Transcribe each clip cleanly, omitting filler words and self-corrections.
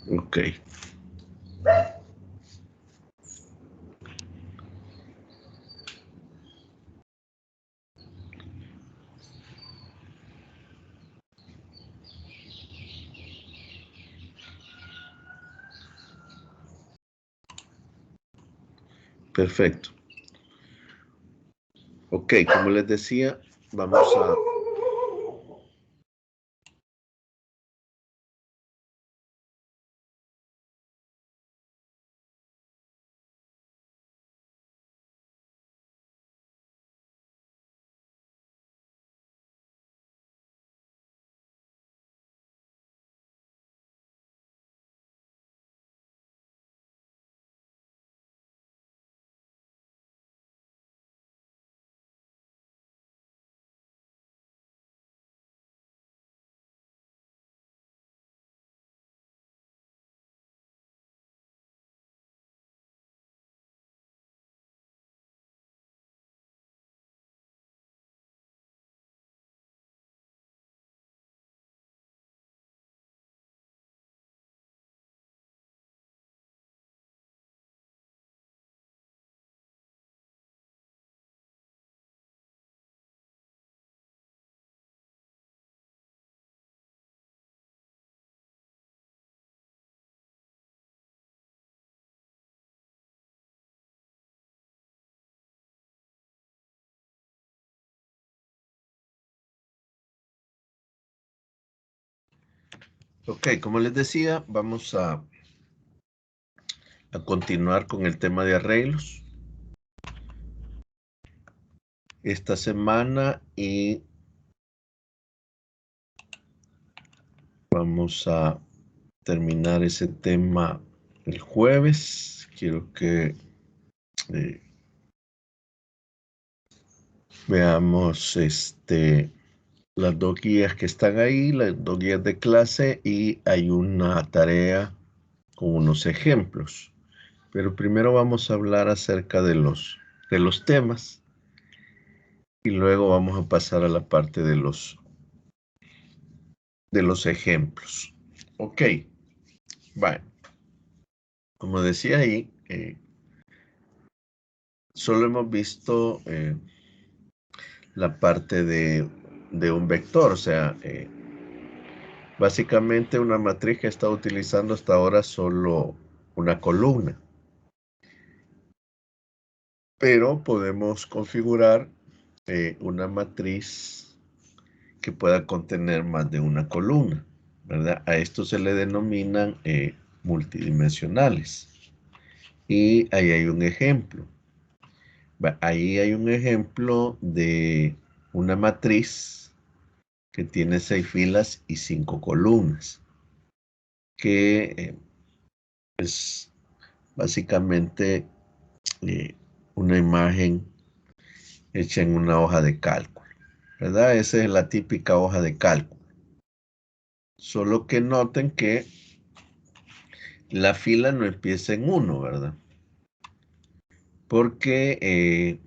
Ok. Perfecto. Ok, como les decía, vamos a... Ok, como les decía, vamos a continuar con el tema de arreglos esta semana y vamos a terminar ese tema el jueves. Quiero que veamos las dos guías que están ahí, las dos guías de clase, y hay una tarea con unos ejemplos. Pero primero vamos a hablar acerca de los temas y luego vamos a pasar a la parte de los ejemplos. Ok, bueno, como decía ahí, solo hemos visto la parte de un vector, o sea, básicamente una matriz que está utilizando hasta ahora solo una columna. Pero podemos configurar una matriz que pueda contener más de una columna, ¿verdad? A esto se le denominan multidimensionales. Y ahí hay un ejemplo. Ahí hay un ejemplo de una matriz que tiene 6 filas y 5 columnas, que es básicamente una imagen hecha en una hoja de cálculo, ¿verdad? Esa es la típica hoja de cálculo. Solo que noten que la fila no empieza en 1, ¿verdad? Porque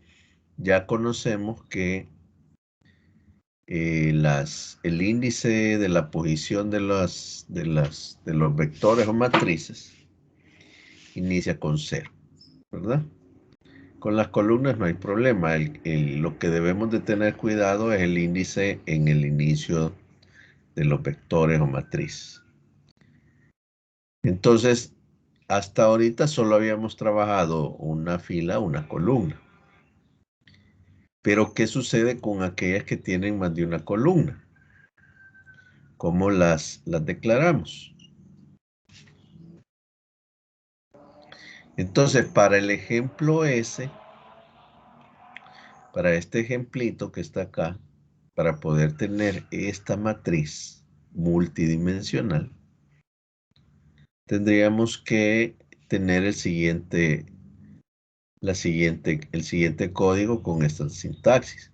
ya conocemos que el índice de la posición de los vectores o matrices inicia con 0, ¿verdad? Con las columnas no hay problema. Lo que debemos de tener cuidado es el índice en el inicio de los vectores o matrices. Entonces, hasta ahorita solo habíamos trabajado una fila, una columna. Pero, ¿qué sucede con aquellas que tienen más de una columna? ¿Cómo las declaramos? Entonces, para el ejemplo S, para este ejemplito que está acá, para poder tener esta matriz multidimensional, tendríamos que tener el siguiente código con esta sintaxis.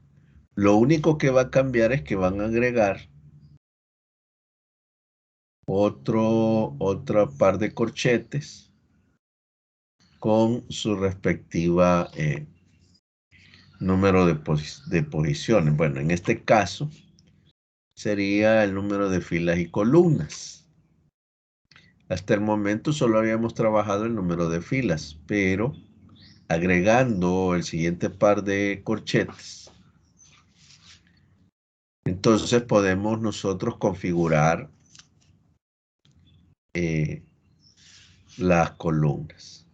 Lo único que va a cambiar es que van a agregar otra par de corchetes con su respectiva número de posiciones. Bueno, en este caso sería el número de filas y columnas. Hasta el momento solo habíamos trabajado el número de filas, pero agregando el siguiente par de corchetes, entonces podemos nosotros configurar las columnas,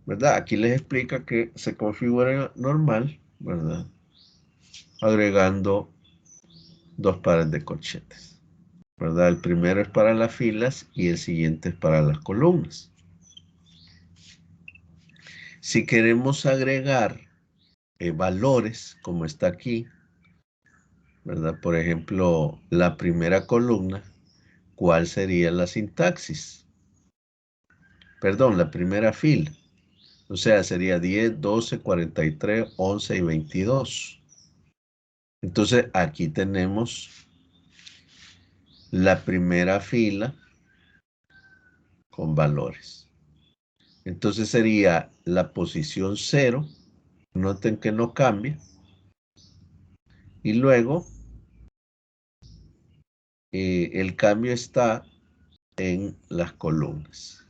¿verdad? Aquí les explica que se configura normal, ¿verdad? Agregando dos pares de corchetes, ¿verdad? El primero es para las filas y el siguiente es para las columnas. Si queremos agregar valores, como está aquí, ¿verdad? Por ejemplo, la primera columna, ¿cuál sería la sintaxis? Perdón, la primera fila. O sea, sería 10, 12, 43, 11 y 22. Entonces, aquí tenemos la primera fila con valores. Entonces sería la posición 0. Noten que no cambia. Y luego el cambio está en las columnas.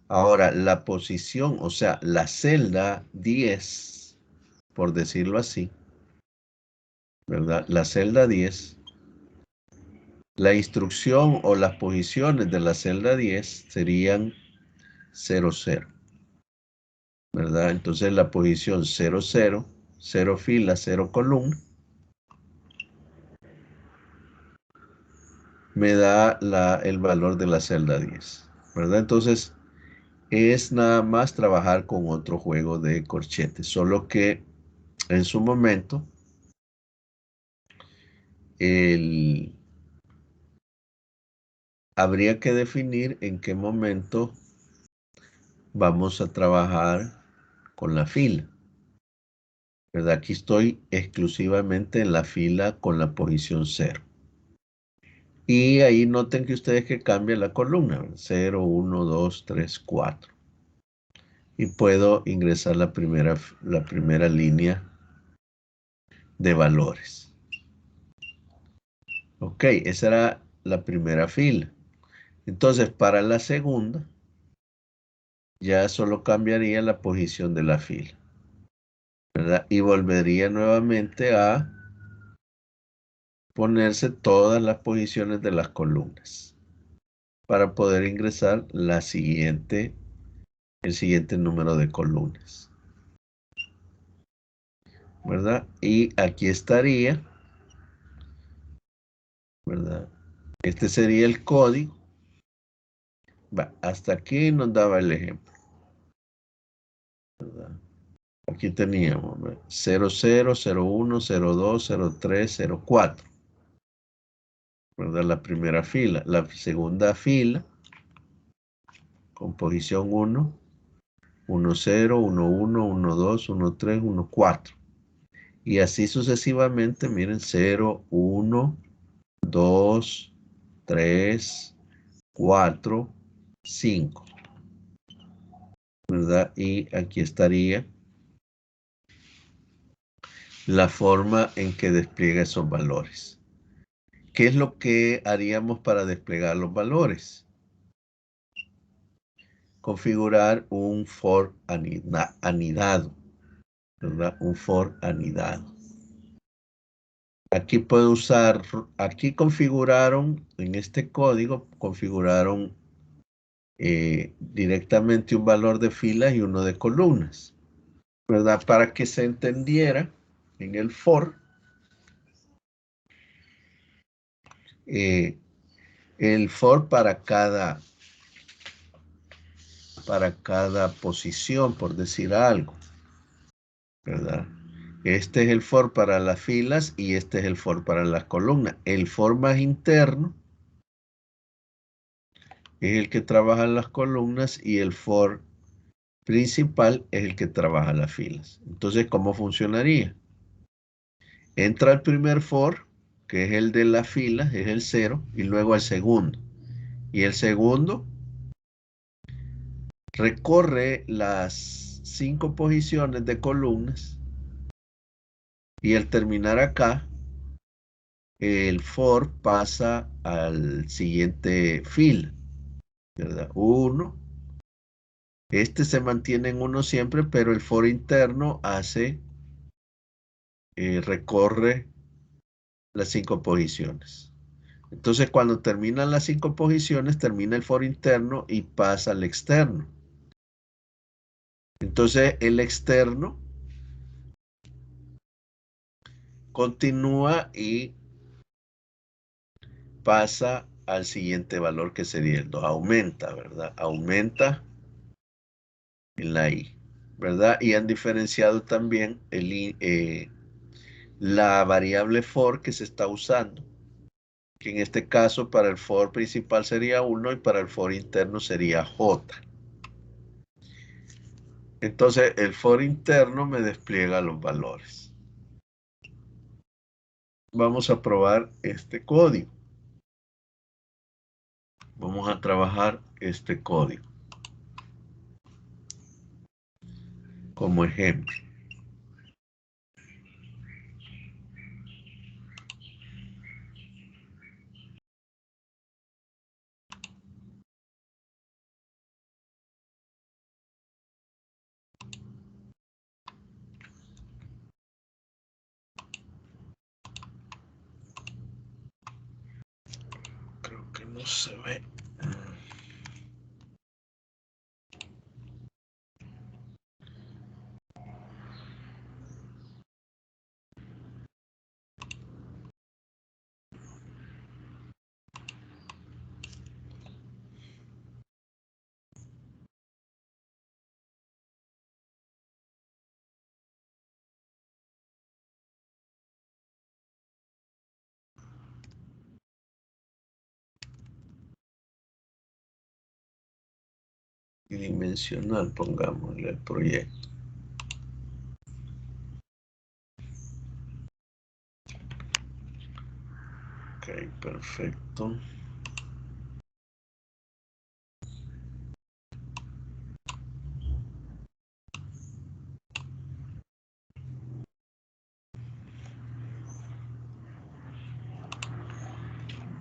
Ahora, la posición, o sea, la celda 10, por decirlo así, ¿verdad? La celda 10, la instrucción o las posiciones de la celda 10 serían 0, 0, ¿verdad? Entonces la posición 0, 0, 0 fila, 0 columna, me da el valor de la celda 10, ¿verdad? Entonces es nada más trabajar con otro juego de corchetes, solo que en su momento habría que definir en qué momento vamos a trabajar con la fila, ¿verdad? Aquí estoy exclusivamente en la fila con la posición 0. Y ahí noten que ustedes que cambia la columna, 0, 1, 2, 3, 4. Y puedo ingresar la primera línea de valores. Ok, esa era la primera fila. Entonces, para la segunda, ya solo cambiaría la posición de la fila, ¿verdad? Y volvería nuevamente a ponerse todas las posiciones de las columnas para poder ingresar el siguiente número de columnas, ¿verdad? Y aquí estaría, ¿verdad? Este sería el código. Hasta aquí nos daba el ejemplo, ¿verdad? Aquí teníamos 0, 0, 0, 1, 0, 2, 0, 3, 0, 4, ¿verdad? La primera fila. La segunda fila, con posición 1, 1, 0, 1, 1, 1, 2, 1, 3, 1, 4. Y así sucesivamente, miren, 0, 1, 2, 3, 4, 5, ¿verdad? Y aquí estaría la forma en que despliega esos valores. ¿Qué es lo que haríamos para desplegar los valores? Configurar un for anidado, ¿verdad? Un for anidado. Aquí puedo usar, aquí configuraron, en este código, configuraron directamente un valor de filas y uno de columnas, ¿verdad? Para que se entendiera en el for, el for para cada posición, por decir algo, ¿verdad? Este es el for para las filas y este es el for para las columnas. El for más interno es el que trabaja en las columnas y el for principal es el que trabaja las filas. Entonces, ¿cómo funcionaría? Entra el primer for, que es el de las filas, es el 0, y luego el segundo. Y el segundo recorre las 5 posiciones de columnas y al terminar acá, el for pasa al siguiente fila, ¿verdad? 1. Este se mantiene en 1 siempre, pero el for interno recorre las 5 posiciones. Entonces, cuando terminan las 5 posiciones, termina el for interno y pasa al externo. Entonces, el externo continúa y pasa al siguiente valor que sería el 2. Aumenta, ¿verdad? Aumenta en la i, ¿verdad? Y han diferenciado también la variable for que se está usando, que en este caso para el for principal sería 1 y para el for interno sería j. Entonces, el for interno me despliega los valores. Vamos a probar este código. Vamos a trabajar este código como ejemplo. Creo que no se ve. Dimensional, pongámosle el proyecto. Ok, perfecto.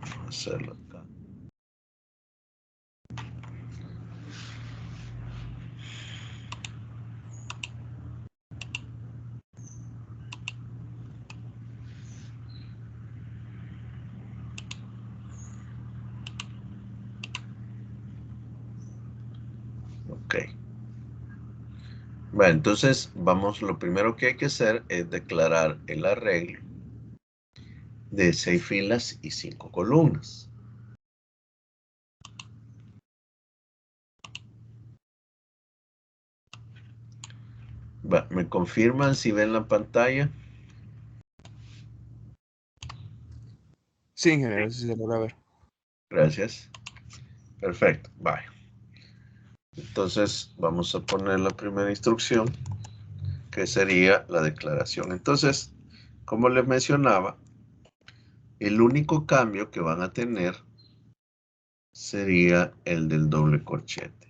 Vamos a hacerlo acá. Ok. Bueno, entonces vamos, lo primero que hay que hacer es declarar el arreglo de 6 filas y 5 columnas. ¿Me confirman si ven la pantalla? Sí, ingeniero, sí se logra ver. Gracias. Perfecto, vaya. Entonces vamos a poner la primera instrucción, que sería la declaración. Entonces, como les mencionaba, el único cambio que van a tener sería el del doble corchete.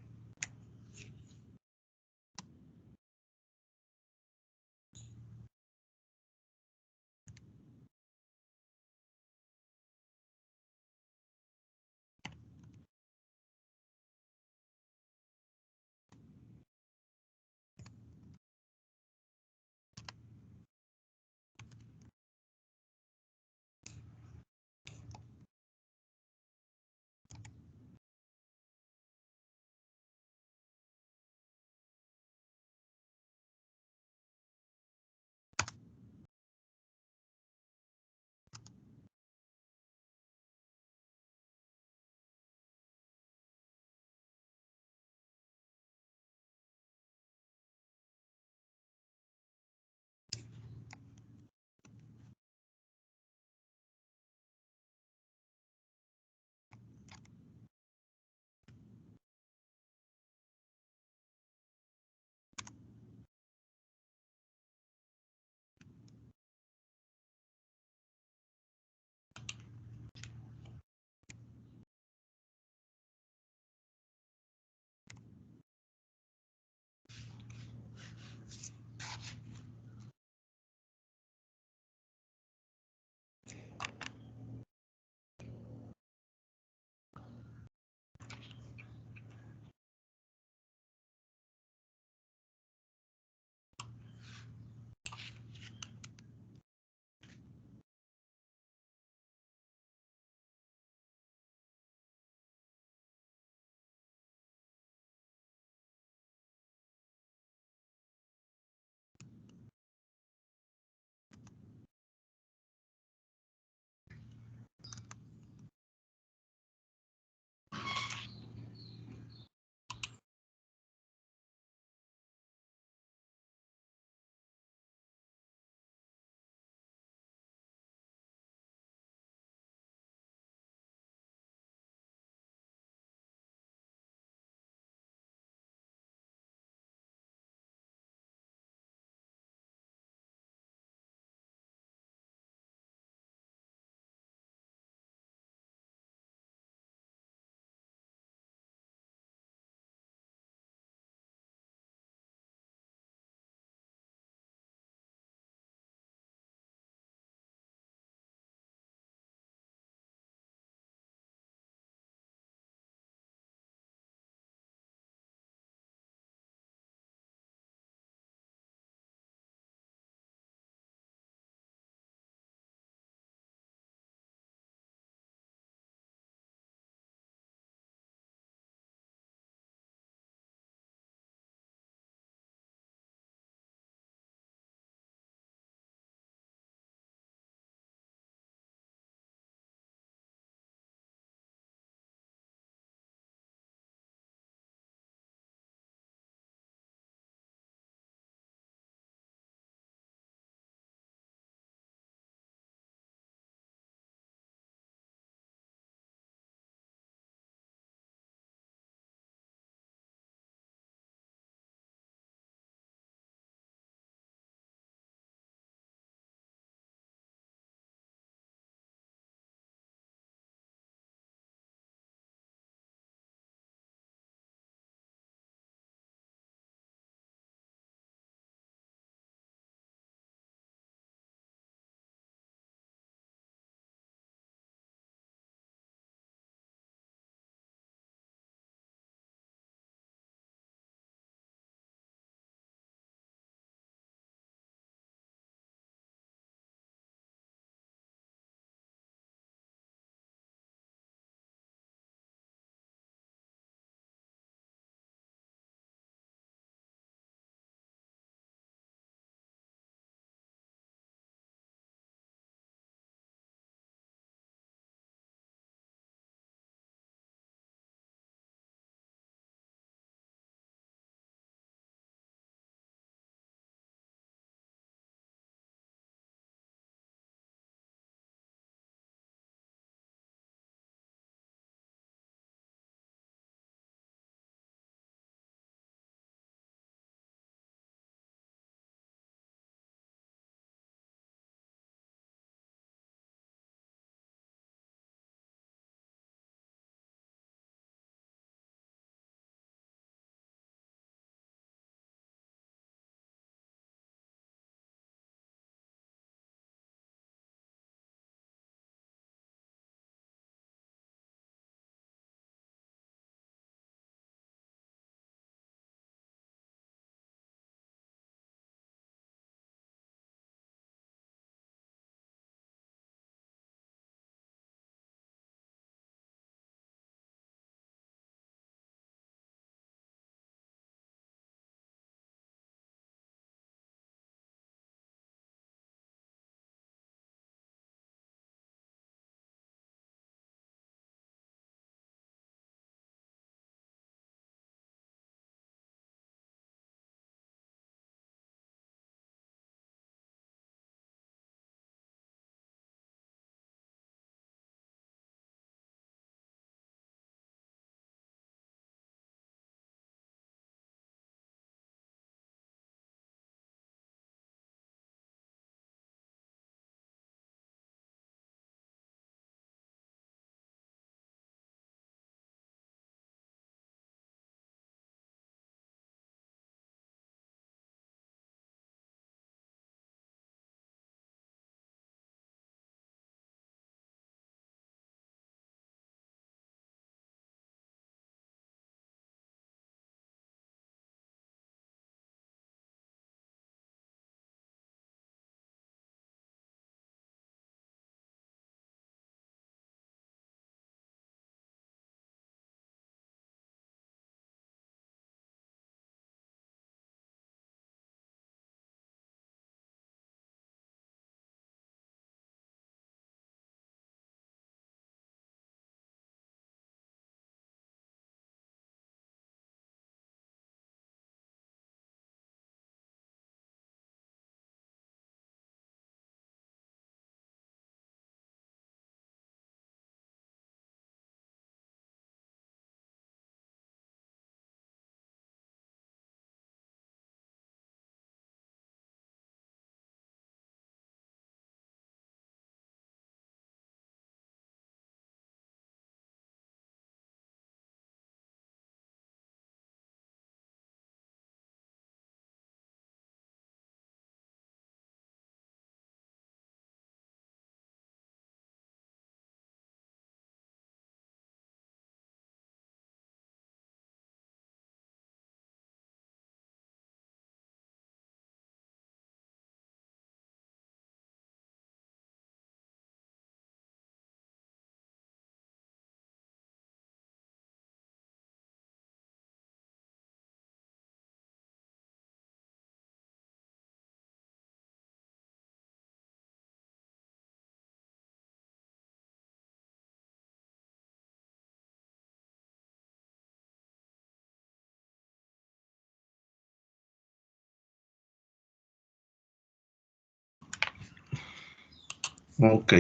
Ok.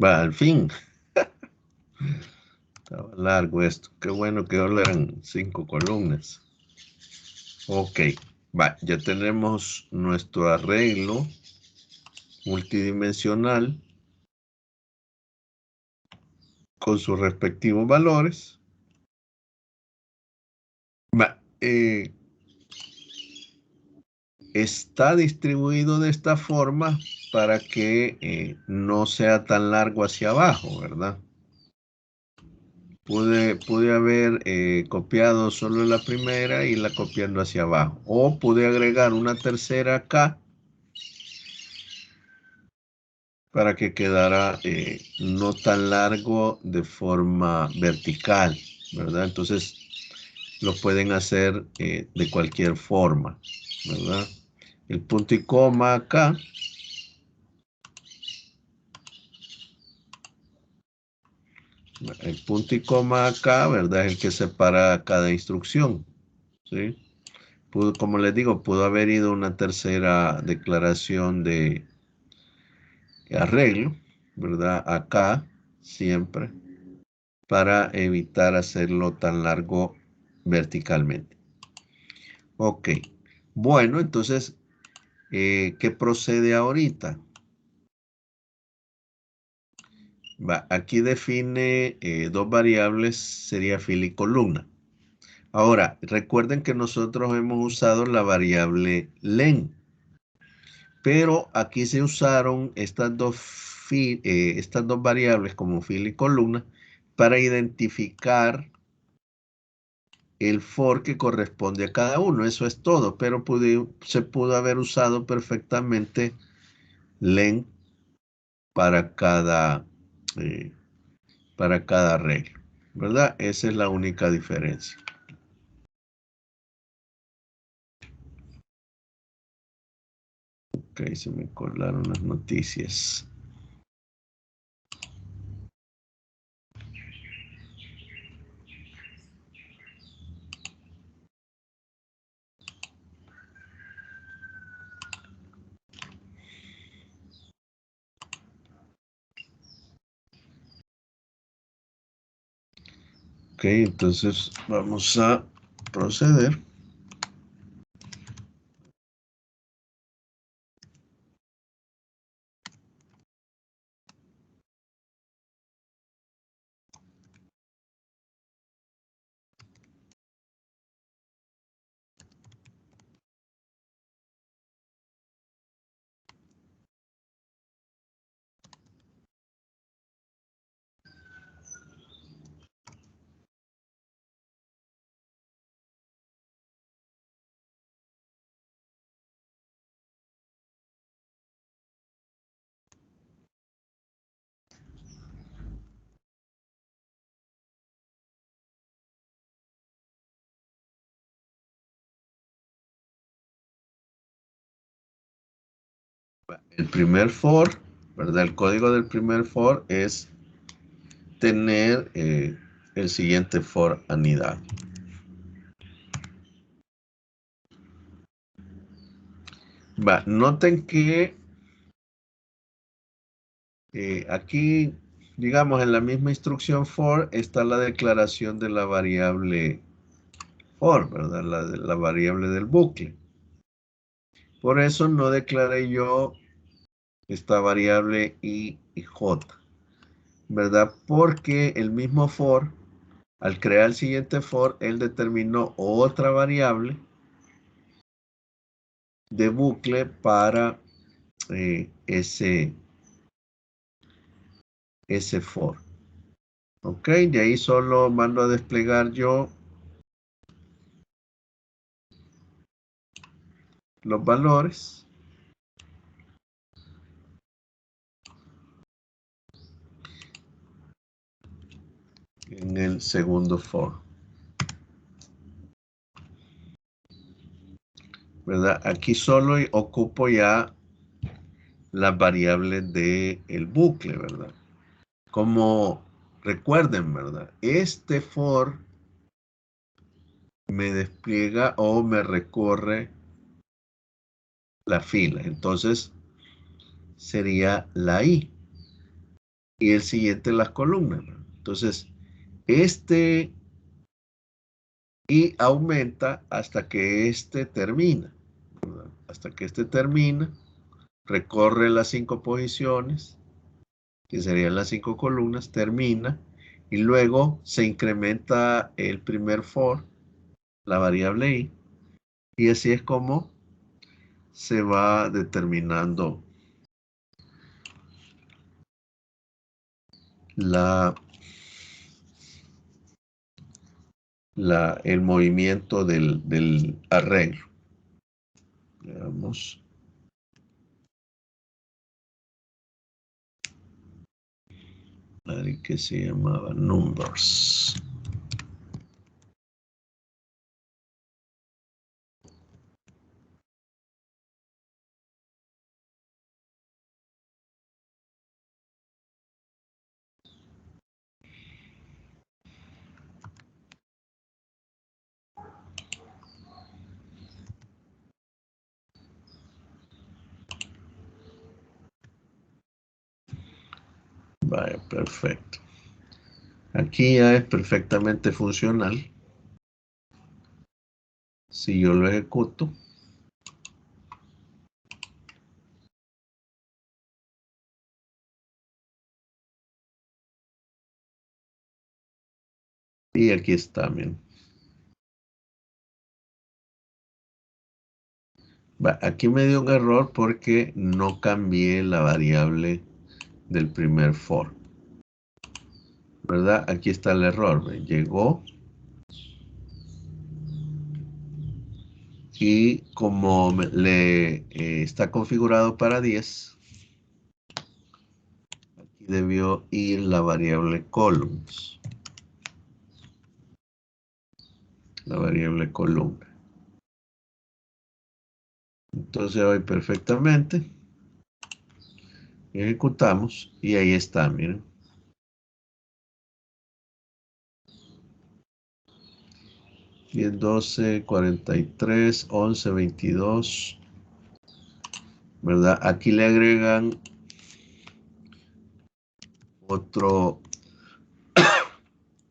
Va, al fin. Estaba largo esto. Qué bueno que solo eran 5 columnas. Ok. Va, ya tenemos nuestro arreglo multidimensional con sus respectivos valores. Va, está distribuido de esta forma para que no sea tan largo hacia abajo, ¿verdad? Pude haber copiado solo la primera y la copiando hacia abajo. O pude agregar una tercera acá para que quedara no tan largo de forma vertical, ¿verdad? Entonces lo pueden hacer de cualquier forma, ¿verdad? El punto y coma acá. El punto y coma acá, ¿verdad? Es el que separa cada instrucción, ¿sí? Como les digo, pudo haber ido una tercera declaración de arreglo, ¿verdad? Acá, siempre, para evitar hacerlo tan largo verticalmente. Ok. Bueno, entonces, ¿qué procede ahorita? Aquí define dos variables, sería fila y columna. Ahora, recuerden que nosotros hemos usado la variable len, pero aquí se usaron estas dos variables como fila y columna para identificar el for que corresponde a cada uno. Eso es todo, pero se pudo haber usado perfectamente len para eh, para cada arreglo, ¿verdad? Esa es la única diferencia. Ok, se me colaron las noticias. Ok, entonces vamos a proceder. El primer for, ¿verdad? El código del primer for es tener el siguiente for anidado. Noten que aquí, digamos, en la misma instrucción for está la declaración de la variable for, ¿verdad? La variable del bucle. Por eso no declaré yo esta variable i y j, ¿verdad? Porque el mismo for, al crear el siguiente for, él determinó otra variable de bucle para ese for. Ok, de ahí solo mando a desplegar yo los valores. En el segundo for, ¿verdad? Aquí solo ocupo ya las variables del bucle, ¿verdad? Como recuerden, ¿verdad? Este for me despliega o me recorre la fila. Entonces, sería la I. Y el siguiente las columnas. Entonces, este I aumenta hasta que este termina, ¿verdad? Hasta que este termina, recorre las 5 posiciones, que serían las 5 columnas, termina, y luego se incrementa el primer for, la variable I, y así es como se va determinando el movimiento del arreglo. Veamos. Que se llamaba numbers. Vaya, perfecto. Aquí ya es perfectamente funcional. Si yo lo ejecuto, y aquí está, miren. Aquí me dio un error porque no cambié la variable del primer for, ¿verdad? Aquí está el error. Me llegó y como está configurado para 10, aquí debió ir la variable columns, la variable columna. Entonces hoy perfectamente ejecutamos y ahí está, miren. 10, 12, 43, 11, 22, ¿verdad? Aquí le agregan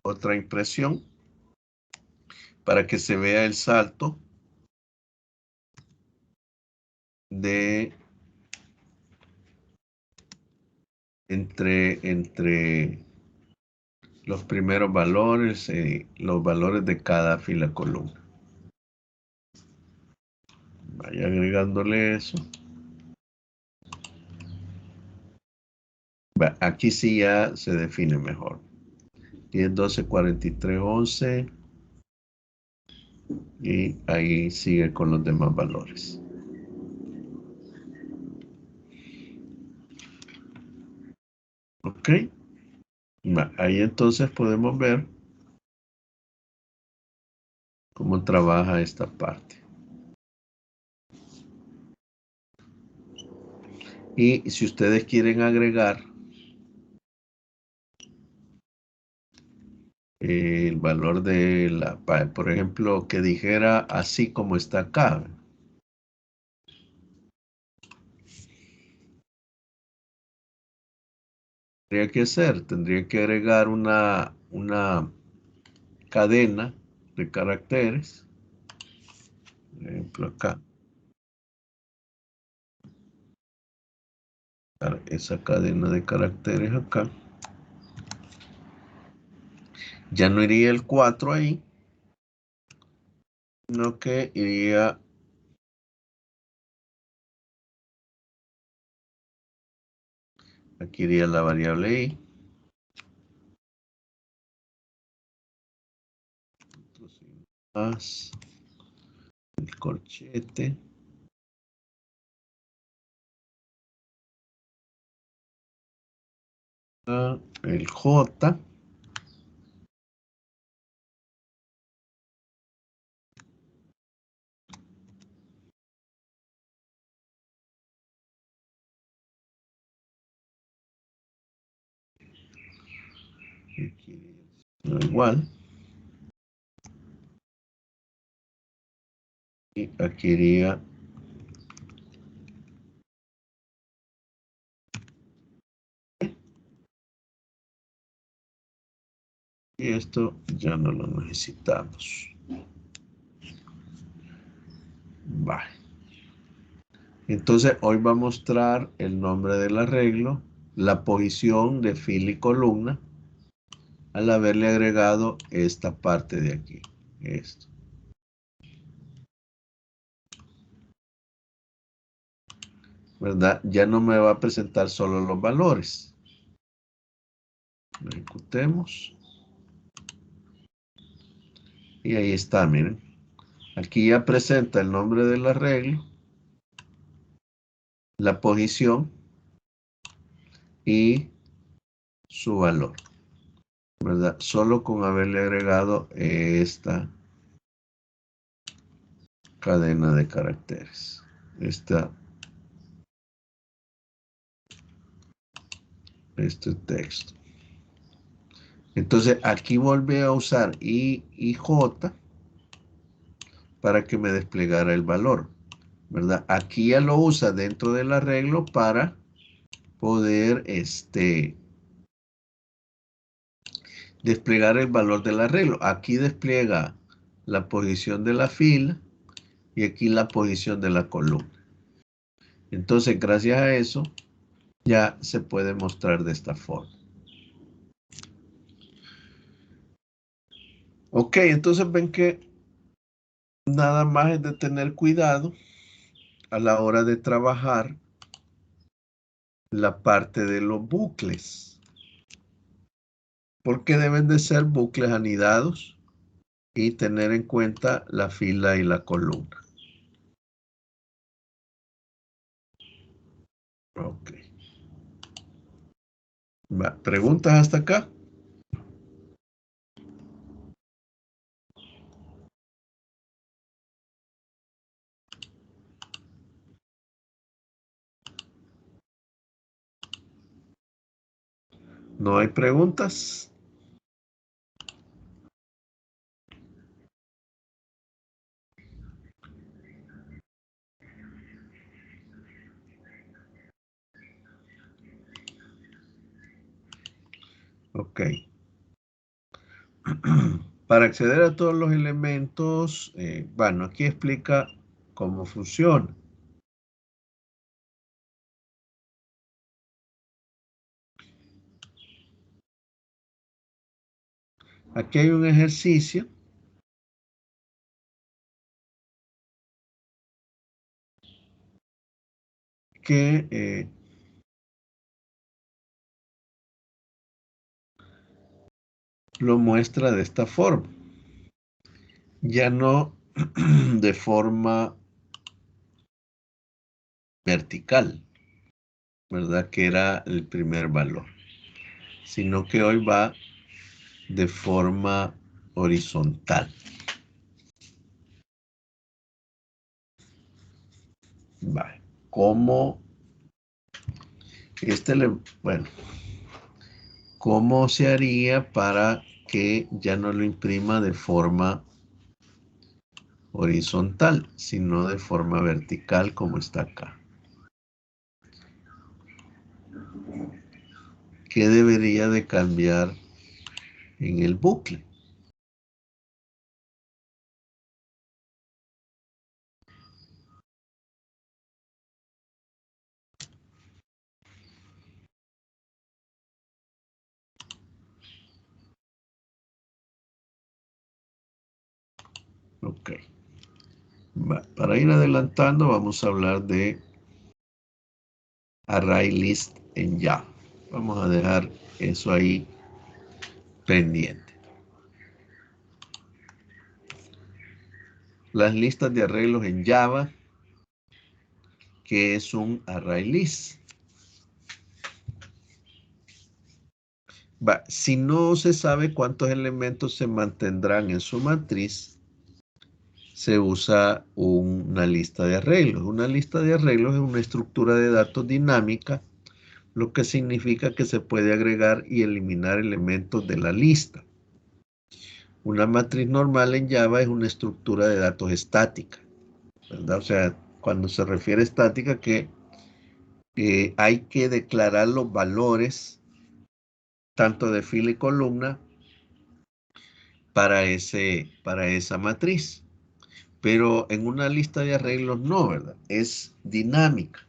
otra impresión para que se vea el salto de entre los primeros valores y los valores de cada fila columna. Vaya agregándole eso. Aquí sí ya se define mejor. 10, 12, 43, 11. Y ahí sigue con los demás valores. Ok. Ahí entonces podemos ver cómo trabaja esta parte. Y si ustedes quieren agregar el valor de por ejemplo, que dijera así como está acá. Tendría que ser, tendría que agregar una cadena de caracteres. Por ejemplo, acá. Esa cadena de caracteres acá. Ya no iría el 4 ahí, sino que iría aquí iría la variable i, más el corchete, el j, aquí iría igual, y aquí iría Y esto ya no lo necesitamos. Vale. Entonces, hoy va a mostrar el nombre del arreglo, la posición de fila y columna, al haberle agregado esta parte de aquí. Esto. ¿Verdad? Ya no me va a presentar solo los valores. Lo ejecutemos. Y ahí está, miren. Aquí ya presenta el nombre del arreglo, la posición y su valor, ¿verdad? Solo con haberle agregado esta cadena de caracteres. Este texto. Entonces aquí volví a usar I y J para que me desplegara el valor, ¿verdad? Aquí ya lo usa dentro del arreglo para poder desplegar el valor del arreglo. Aquí despliega la posición de la fila y aquí la posición de la columna. Entonces, gracias a eso, ya se puede mostrar de esta forma. Ok, entonces ven que nada más es de tener cuidado a la hora de trabajar la parte de los bucles, porque deben de ser bucles anidados y tener en cuenta la fila y la columna. Ok. ¿Preguntas hasta acá? ¿No hay preguntas? Ok. Para acceder a todos los elementos, bueno, aquí explica cómo funciona. Aquí hay un ejercicio que lo muestra de esta forma. Ya no de forma vertical, ¿verdad? Que era el primer valor, sino que hoy va de forma horizontal. Vale. ¿Cómo? Bueno, ¿cómo se haría para que ya no lo imprima de forma horizontal, sino de forma vertical como está acá? ¿Qué debería de cambiar en el bucle? Ok. Para ir adelantando, vamos a hablar de array list en Java. Vamos a dejar eso ahí pendiente. Las listas de arreglos en Java, que es un array list. Si no se sabe cuántos elementos se mantendrán en su matriz, se usa una lista de arreglos. Una lista de arreglos es una estructura de datos dinámica, lo que significa que se puede agregar y eliminar elementos de la lista. Una matriz normal en Java es una estructura de datos estática, ¿verdad? O sea, cuando se refiere a estática, que hay que declarar los valores tanto de fila y columna para esa matriz. Pero en una lista de arreglos no, ¿verdad? Es dinámica.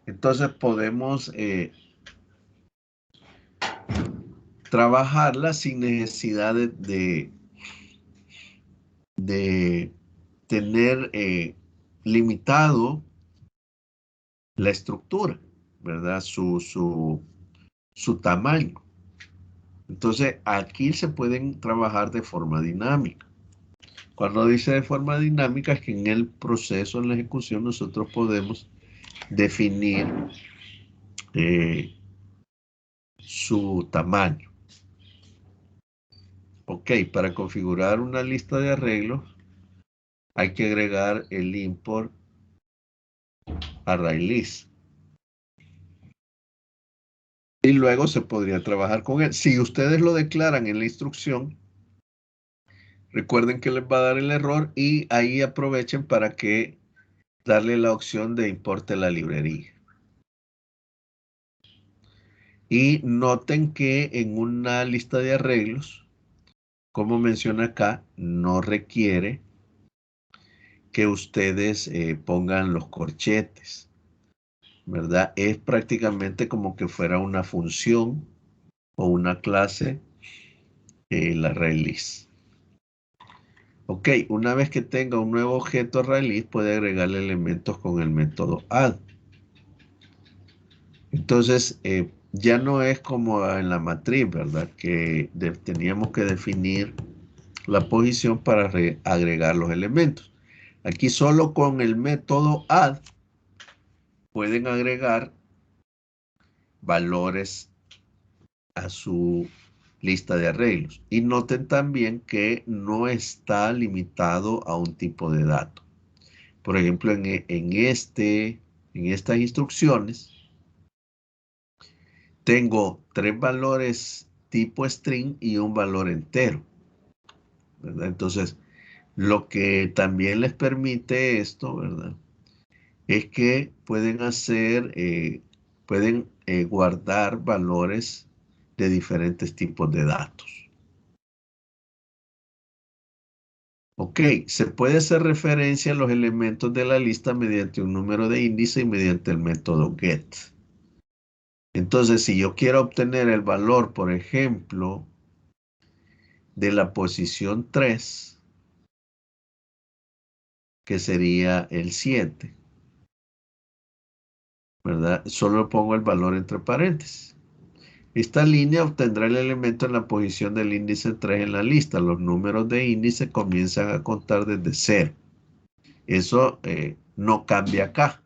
Entonces podemos trabajarla sin necesidad de tener limitado la estructura, ¿verdad? Su tamaño. Entonces, aquí se pueden trabajar de forma dinámica. Cuando dice de forma dinámica es que en el proceso, en la ejecución, nosotros podemos definir su tamaño. Ok, para configurar una lista de arreglos hay que agregar el import ArrayList. Y luego se podría trabajar con él. Si ustedes lo declaran en la instrucción, recuerden que les va a dar el error y ahí aprovechen para que darle la opción de importe la librería. Y noten que en una lista de arreglos, como menciona acá, no requiere que ustedes pongan los corchetes, ¿verdad? Es prácticamente como que fuera una función o una clase, la ArrayList. Ok, una vez que tenga un nuevo objeto ArrayList, puede agregarle elementos con el método add. Entonces, ya no es como en la matriz, ¿verdad? Que teníamos que definir la posición para agregar los elementos. Aquí solo con el método add pueden agregar valores a su lista de arreglos. Y noten también que no está limitado a un tipo de dato. Por ejemplo, en estas instrucciones, tengo 3 valores tipo string y un valor entero, ¿verdad? Entonces, lo que también les permite esto, ¿verdad? Es que pueden guardar valores de diferentes tipos de datos. Ok, se puede hacer referencia a los elementos de la lista mediante un número de índice y mediante el método get. Entonces, si yo quiero obtener el valor, por ejemplo, de la posición 3, que sería el 7, ¿verdad? Solo pongo el valor entre paréntesis. Esta línea obtendrá el elemento en la posición del índice 3 en la lista. Los números de índice comienzan a contar desde 0. Eso no cambia acá,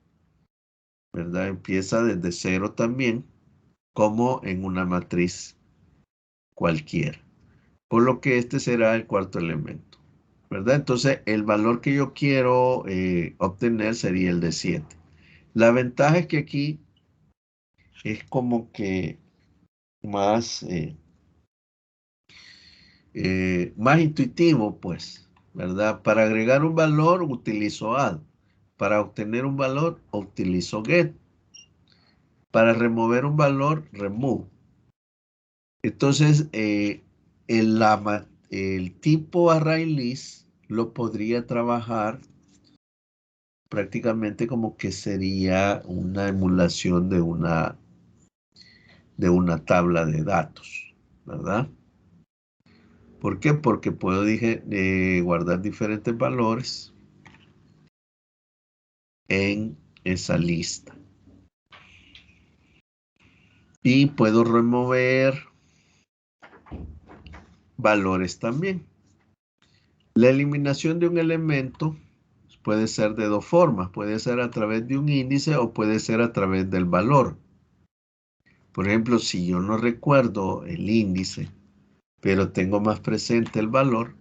¿verdad? Empieza desde 0 también, como en una matriz cualquiera. Por lo que este será el cuarto elemento, ¿verdad? Entonces, el valor que yo quiero obtener sería el de 7. La ventaja es que aquí es como que más, más intuitivo, pues, ¿verdad? Para agregar un valor utilizo add. Para obtener un valor utilizo get. Para remover un valor, remove. Entonces, el tipo ArrayList lo podría trabajar prácticamente como que sería una emulación de una tabla de datos, ¿verdad? ¿Por qué? Porque puedo guardar diferentes valores en esa lista. Y puedo remover valores también. La eliminación de un elemento puede ser de dos formas. Puede ser a través de un índice o puede ser a través del valor. Por ejemplo, si yo no recuerdo el índice, pero tengo más presente el valor,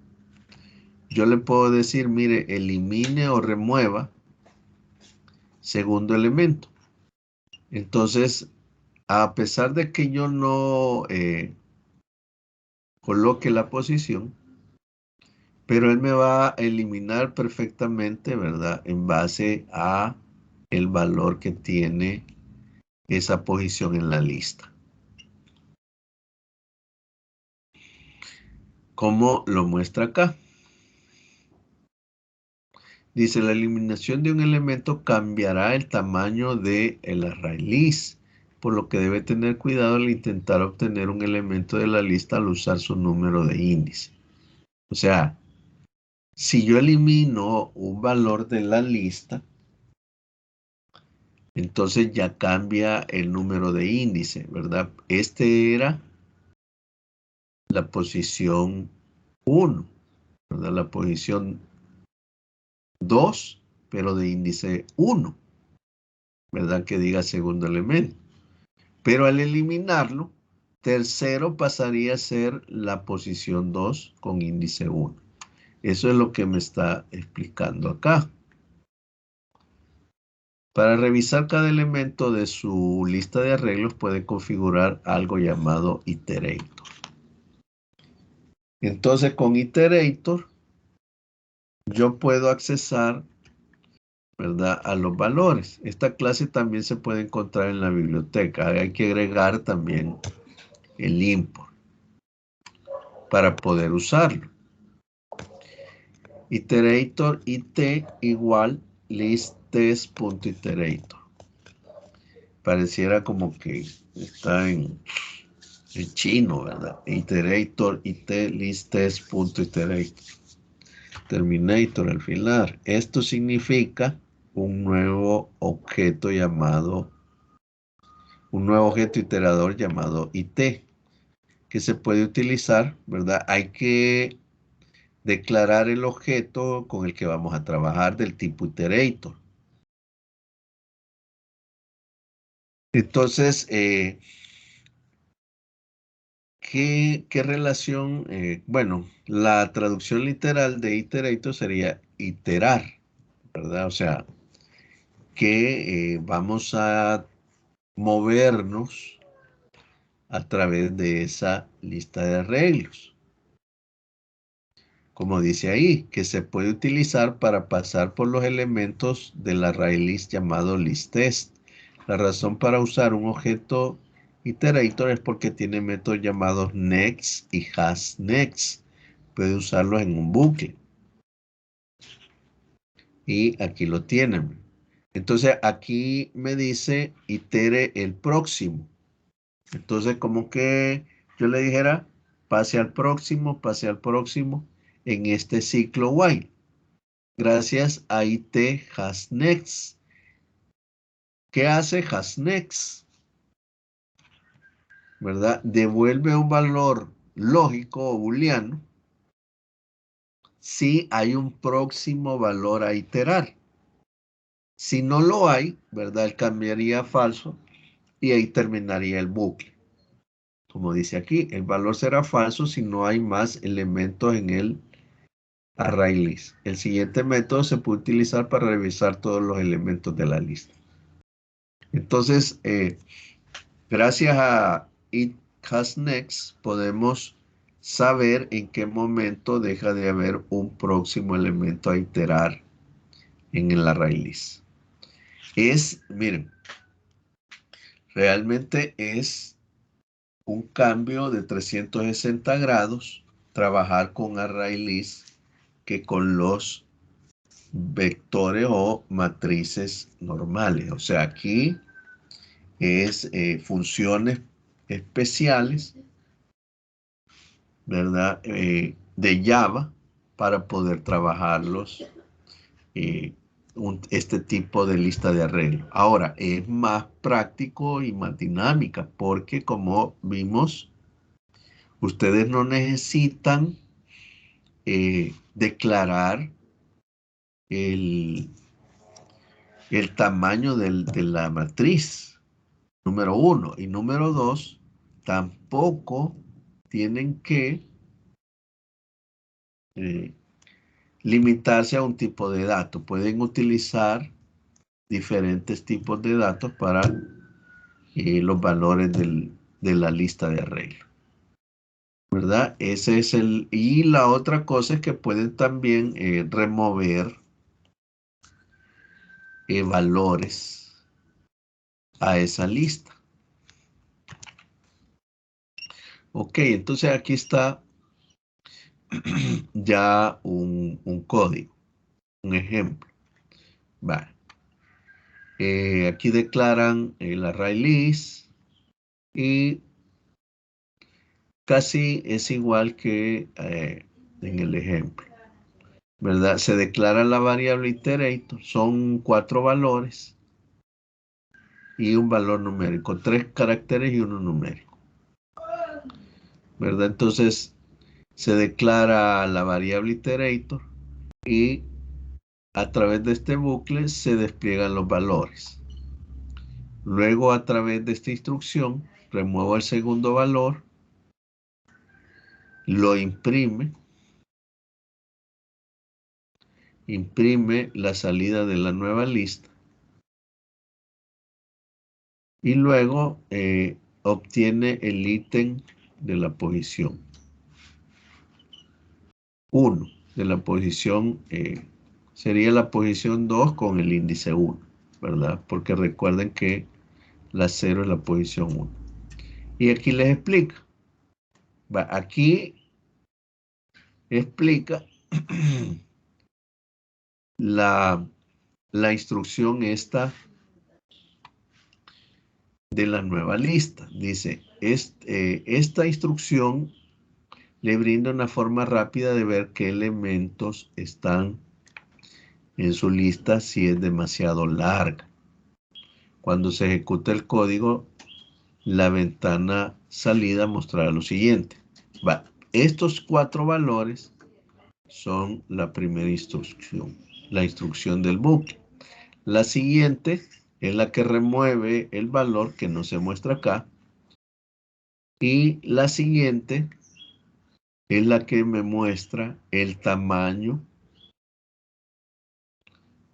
yo le puedo decir, mire, elimine o remueva segundo elemento. Entonces, a pesar de que yo no coloque la posición, pero él me va a eliminar perfectamente, ¿verdad? En base a el valor que tiene esa posición en la lista. como lo muestra acá. Dice, la eliminación de un elemento cambiará el tamaño del array list, por lo que debe tener cuidado al intentar obtener un elemento de la lista al usar su número de índice. O sea, si yo elimino un valor de la lista, entonces ya cambia el número de índice, ¿verdad? Este era la posición 1, ¿verdad? La posición 2, pero de índice 1, ¿verdad? Que diga segundo elemento. Pero al eliminarlo, tercero pasaría a ser la posición 2 con índice 1. Eso es lo que me está explicando acá. Para revisar cada elemento de su lista de arreglos puede configurar algo llamado iterator. Entonces con iterator yo puedo accesar, ¿verdad?, a los valores. Esta clase también se puede encontrar en la biblioteca. Hay que agregar también el import para poder usarlo. Iterator it igual listtest.iterator. Pareciera como que está en chino, ¿verdad? Iterator it listtest.iterator. Terminator al final. Esto significa un nuevo objeto iterador llamado it, que se puede utilizar, ¿verdad? Hay que declarar el objeto con el que vamos a trabajar del tipo iterator. Entonces, ¿qué relación? Bueno, la traducción literal de iterator sería iterar, ¿verdad? O sea, que vamos a movernos a través de esa lista de arreglos. Como dice ahí, que se puede utilizar para pasar por los elementos del array list llamado listtest. La razón para usar un objeto iterator es porque tiene métodos llamados next y hasNext. Puede usarlos en un bucle. Y aquí lo tienen. Entonces aquí me dice itere el próximo. Entonces como que yo le dijera pase al próximo en este ciclo while. Gracias a it hasNext. ¿Qué hace hasNext? ¿Verdad? Devuelve un valor lógico o booleano si hay un próximo valor a iterar. Si no lo hay, ¿verdad? Él cambiaría a falso y ahí terminaría el bucle. Como dice aquí, el valor será falso si no hay más elementos en el array list. El siguiente método se puede utilizar para revisar todos los elementos de la lista. Entonces, gracias a it hasNext podemos saber en qué momento deja de haber un próximo elemento a iterar en el array list. Miren, realmente es un cambio de 360 grados trabajar con array list que con los vectores o matrices normales. O sea, aquí es funciones especiales, ¿verdad? De Java para poder trabajarlos este tipo de lista de arreglo. Ahora, es más práctico y más dinámica porque como vimos, ustedes no necesitan declarar el, el tamaño de la matriz, número 1. Y número 2, tampoco tienen que limitarse a un tipo de dato. Pueden utilizar diferentes tipos de datos para los valores de la lista de arreglo, ¿verdad? Ese es y la otra cosa es que pueden también remover valores a esa lista. Ok, entonces aquí está ya un código, un ejemplo. Va. Aquí declaran el array list y casi es igual que en el ejemplo, ¿verdad? Se declara la variable iterator, son 4 valores y un valor numérico, 3 caracteres y uno numérico, ¿verdad? Entonces se declara la variable iterator y a través de este bucle se despliegan los valores. Luego, a través de esta instrucción, remuevo el segundo valor, lo imprime la salida de la nueva lista y luego obtiene el ítem de la posición 1, de la posición, sería la posición 2 con el índice 1, ¿verdad? Porque recuerden que la 0 es la posición 1. Y aquí les explica. Aquí explica la instrucción esta de la nueva lista. Dice, esta instrucción le brinda una forma rápida de ver qué elementos están en su lista si es demasiado larga. Cuando se ejecuta el código, la ventana salida mostrará lo siguiente. Estos 4 valores son la primera instrucción, la instrucción del bucle. La siguiente es la que remueve el valor que no se muestra acá. Y la siguiente es la que me muestra el tamaño,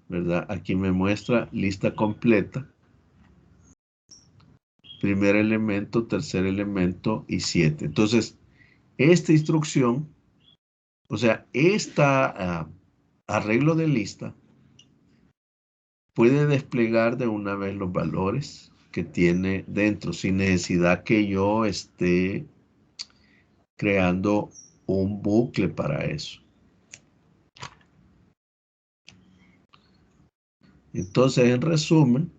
¿verdad? Aquí me muestra lista completa. Primer elemento, tercer elemento y 7. Entonces, esta instrucción, o sea, esta arreglo de lista puede desplegar de una vez los valores que tiene dentro, sin necesidad que yo esté creando un bucle para eso. Entonces, en resumen,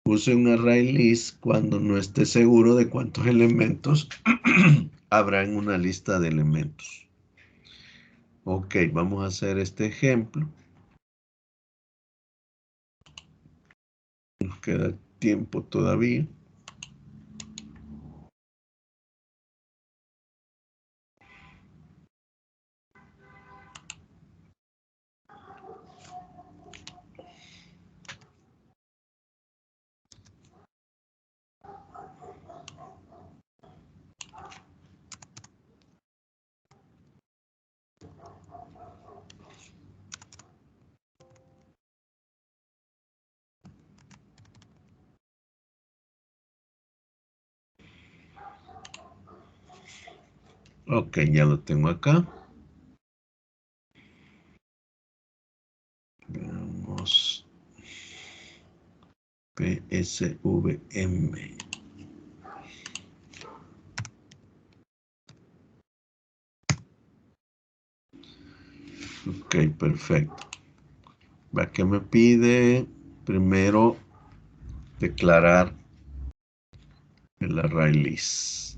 use un array list cuando no esté seguro de cuántos elementos habrá en una lista de elementos. Ok, vamos a hacer este ejemplo. Nos queda tiempo todavía. Ok, ya lo tengo acá. Veamos. PSVM. Ok, perfecto. Va, que me pide primero declarar el array list.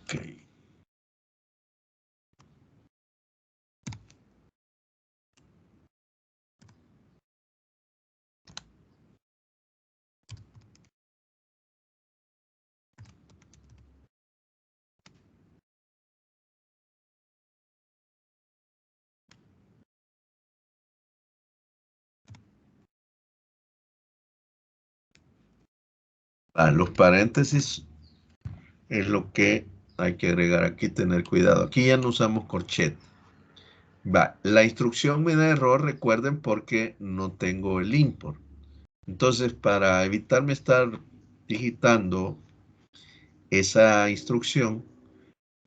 Ok. Los paréntesis es lo que hay que agregar aquí, tener cuidado. Aquí ya no usamos corchete. La instrucción me da error, recuerden, porque no tengo el import. Entonces, para evitarme estar digitando esa instrucción,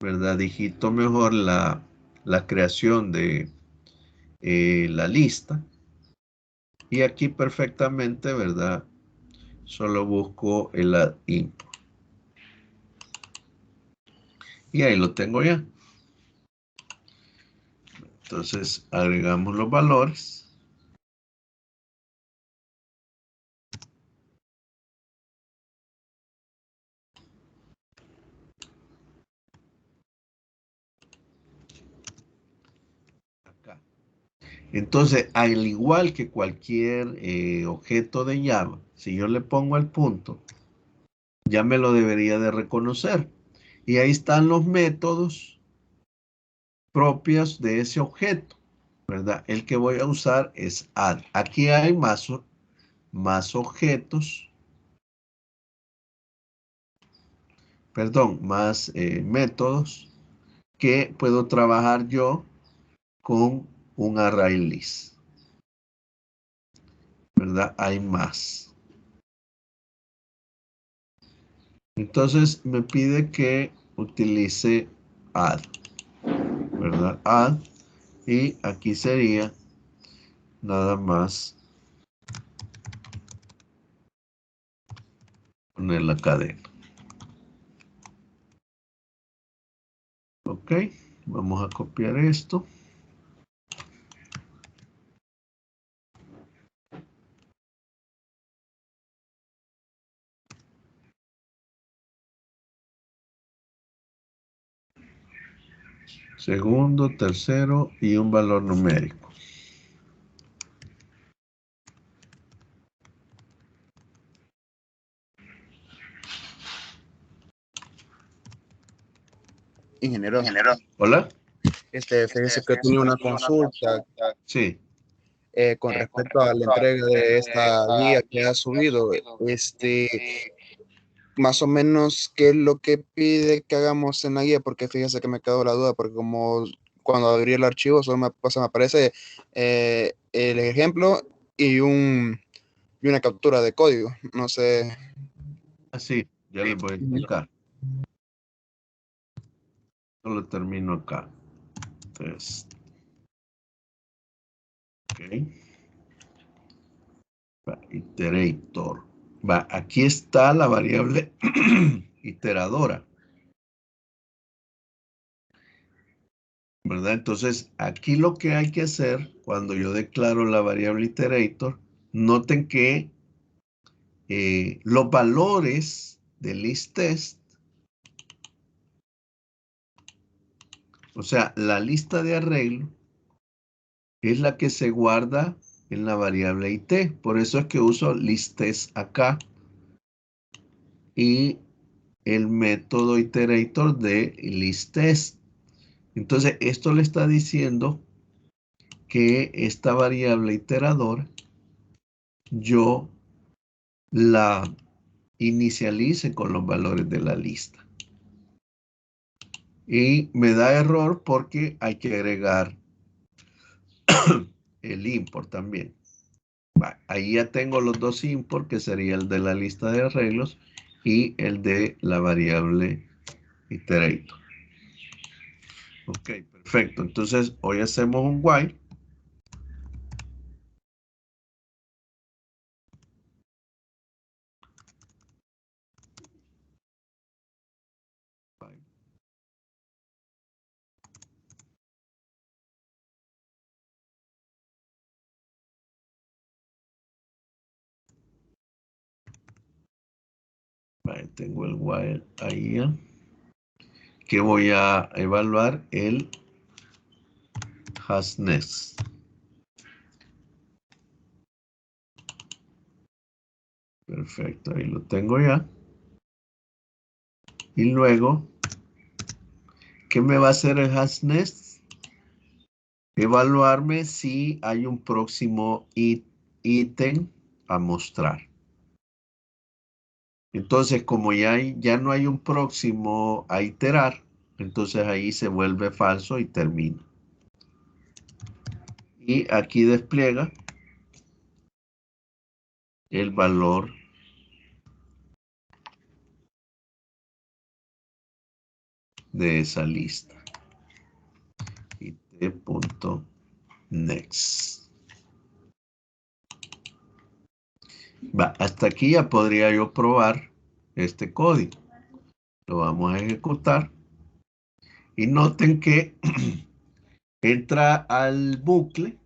¿verdad? Digito mejor la creación de la lista. Y aquí perfectamente, ¿verdad? Solo busco el add import. Y ahí lo tengo ya. Entonces agregamos los valores. Acá. Entonces, al igual que cualquier objeto de Java, si yo le pongo el punto, ya me lo debería de reconocer. Y ahí están los métodos propios de ese objeto, ¿verdad? El que voy a usar es add. Aquí hay más objetos, perdón, más métodos que puedo trabajar yo con un array list, ¿verdad? Hay más. Entonces me pide que utilice add, ¿verdad? Add, y aquí sería nada más poner la cadena. Ok, vamos a copiar esto. Segundo, tercero y un valor numérico. Ingeniero, Hola. fíjese que tenía una consulta Sí. con respecto a la entrega de esta guía que ha subido. Más o menos, ¿qué es lo que pide que hagamos en la guía? Porque fíjese que me quedó la duda, porque como cuando abrí el archivo solo me aparece el ejemplo y y una captura de código. No sé. Así, ya les voy a Ujú. explicar. Solo termino acá. Entonces, ok. Va, iterator. Va, aquí está la variable iteradora, ¿verdad? Entonces, aquí lo que hay que hacer cuando yo declaro la variable iterator, noten que los valores del list test, o sea, la lista de arreglo, es la que se guarda en la variable it. Por eso es que uso listtest acá y el método iterator de listtest. Entonces, esto le está diciendo que esta variable iteradora yo la inicialice con los valores de la lista. Y me da error porque hay que agregar el import también. Ahí ya tengo los dos import, que sería el de la lista de arreglos y el de la variable iterator. Ok, perfecto. Entonces, hoy hacemos un while. Vale, tengo el while ahí, que voy a evaluar el hasNest. Perfecto, ahí lo tengo ya. Y luego, ¿qué me va a hacer el hasNest? Evaluarme si hay un próximo ítem a mostrar. Entonces, como ya no hay un próximo a iterar, entonces ahí se vuelve falso y termina. Y aquí despliega el valor de esa lista. It.next. Va, hasta aquí ya podría yo probar este código. Lo vamos a ejecutar. Y noten que entra al bucle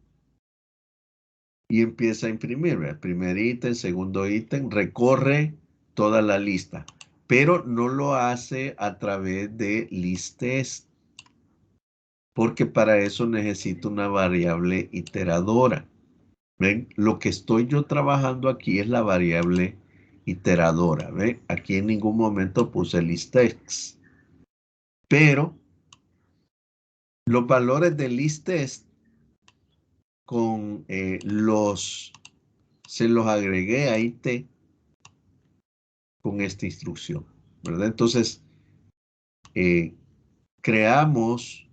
y empieza a imprimir. ¿Verdad? Primer ítem, segundo ítem, recorre toda la lista. Pero no lo hace a través de listtest. Porque para eso necesito una variable iteradora. ¿Ven? Lo que estoy yo trabajando aquí es la variable iteradora. ¿Ven? Aquí en ningún momento puse listtest. Pero los valores de listtest con se los agregué a IT con esta instrucción, ¿verdad? Entonces, creamos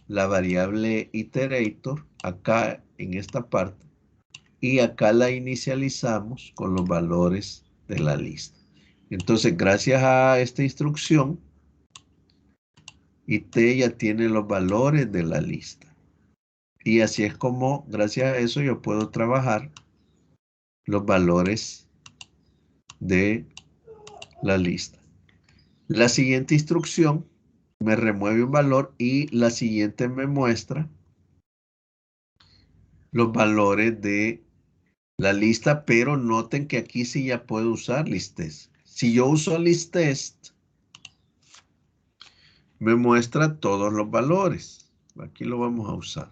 la variable iterator acá en esta parte y acá la inicializamos con los valores de la lista. Entonces, gracias a esta instrucción, IT ya tiene los valores de la lista. Y así es como, gracias a eso, yo puedo trabajar los valores de la lista. La siguiente instrucción me remueve un valor y la siguiente me muestra los valores de la lista, pero noten que aquí sí ya puedo usar listtest. Si yo uso listtest, me muestra todos los valores. Aquí lo vamos a usar.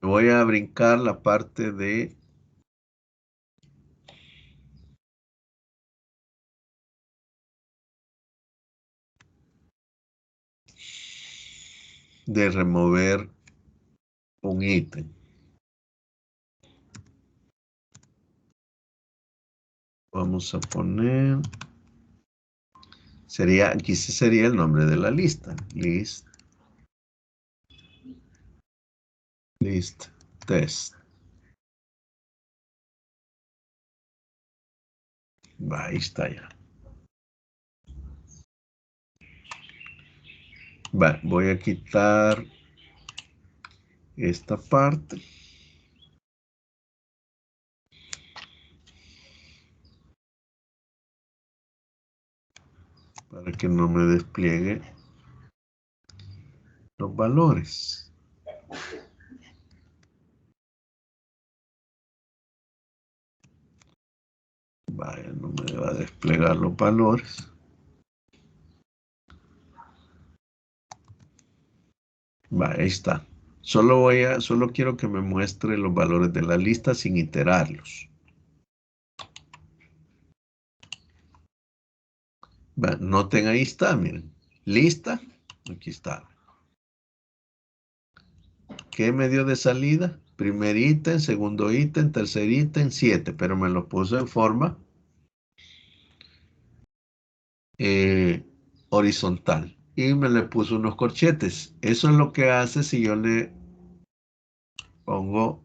Voy a brincar la parte de remover un ítem. Vamos a poner, aquí sí sería el nombre de la lista. List test. Va, ahí está ya. Va, voy a quitar esta parte. Para que no me despliegue los valores. Vaya, no me va a desplegar los valores. Va, ahí está. Solo quiero que me muestre los valores de la lista sin iterarlos. Va, noten ahí está, miren. Lista, aquí está. ¿Qué me dio de salida? Primer ítem, segundo ítem, tercer ítem, 7, pero me lo puso en forma horizontal. Y me le puso unos corchetes. Eso es lo que hace si yo le pongo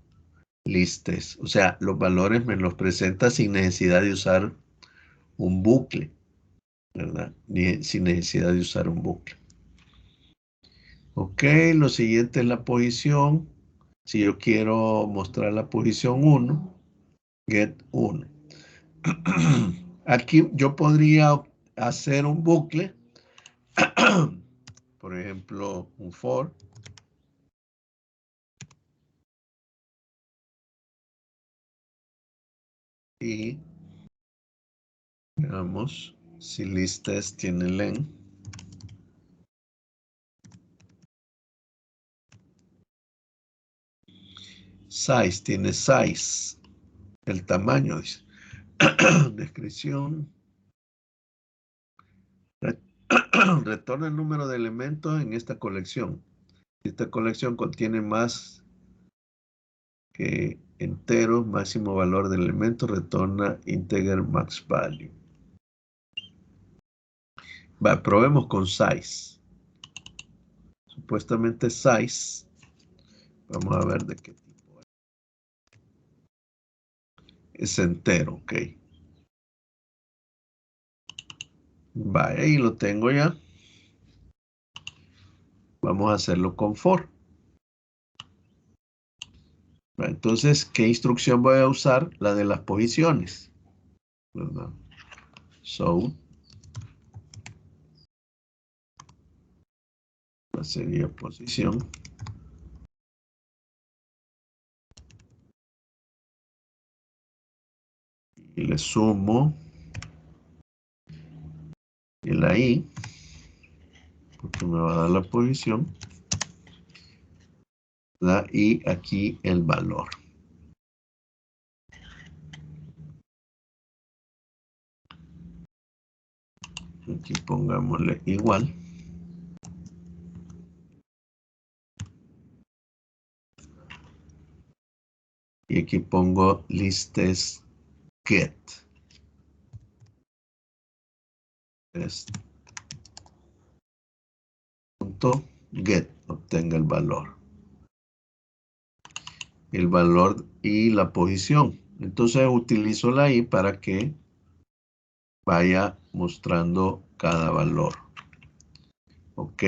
listes. O sea, los valores me los presenta sin necesidad de usar un bucle, ¿verdad? Sin necesidad de usar un bucle. Ok, lo siguiente es la posición. Si yo quiero mostrar la posición 1, get 1. Aquí yo podría hacer un bucle, por ejemplo, un for. Y veamos si listtest tiene len. Size tiene size. El tamaño, dice. Descripción. Retorna el número de elementos en esta colección. Si esta colección contiene más que enteros, máximo valor del elemento, retorna integer max value. Va, probemos con size. Supuestamente size. Vamos a ver de qué tipo es. Es entero, ok. Vaya, ahí lo tengo ya. Vamos a hacerlo con for. Entonces, ¿qué instrucción voy a usar? La de las posiciones, ¿verdad? So, sería posición. Y le sumo el ahí, porque me va a dar la posición, ¿verdad? Y aquí el valor. Aquí pongámosle igual. Y aquí pongo listes get. Punto get, obtenga el valor. El valor y la posición. Entonces utilizo la i para que vaya mostrando cada valor. Ok.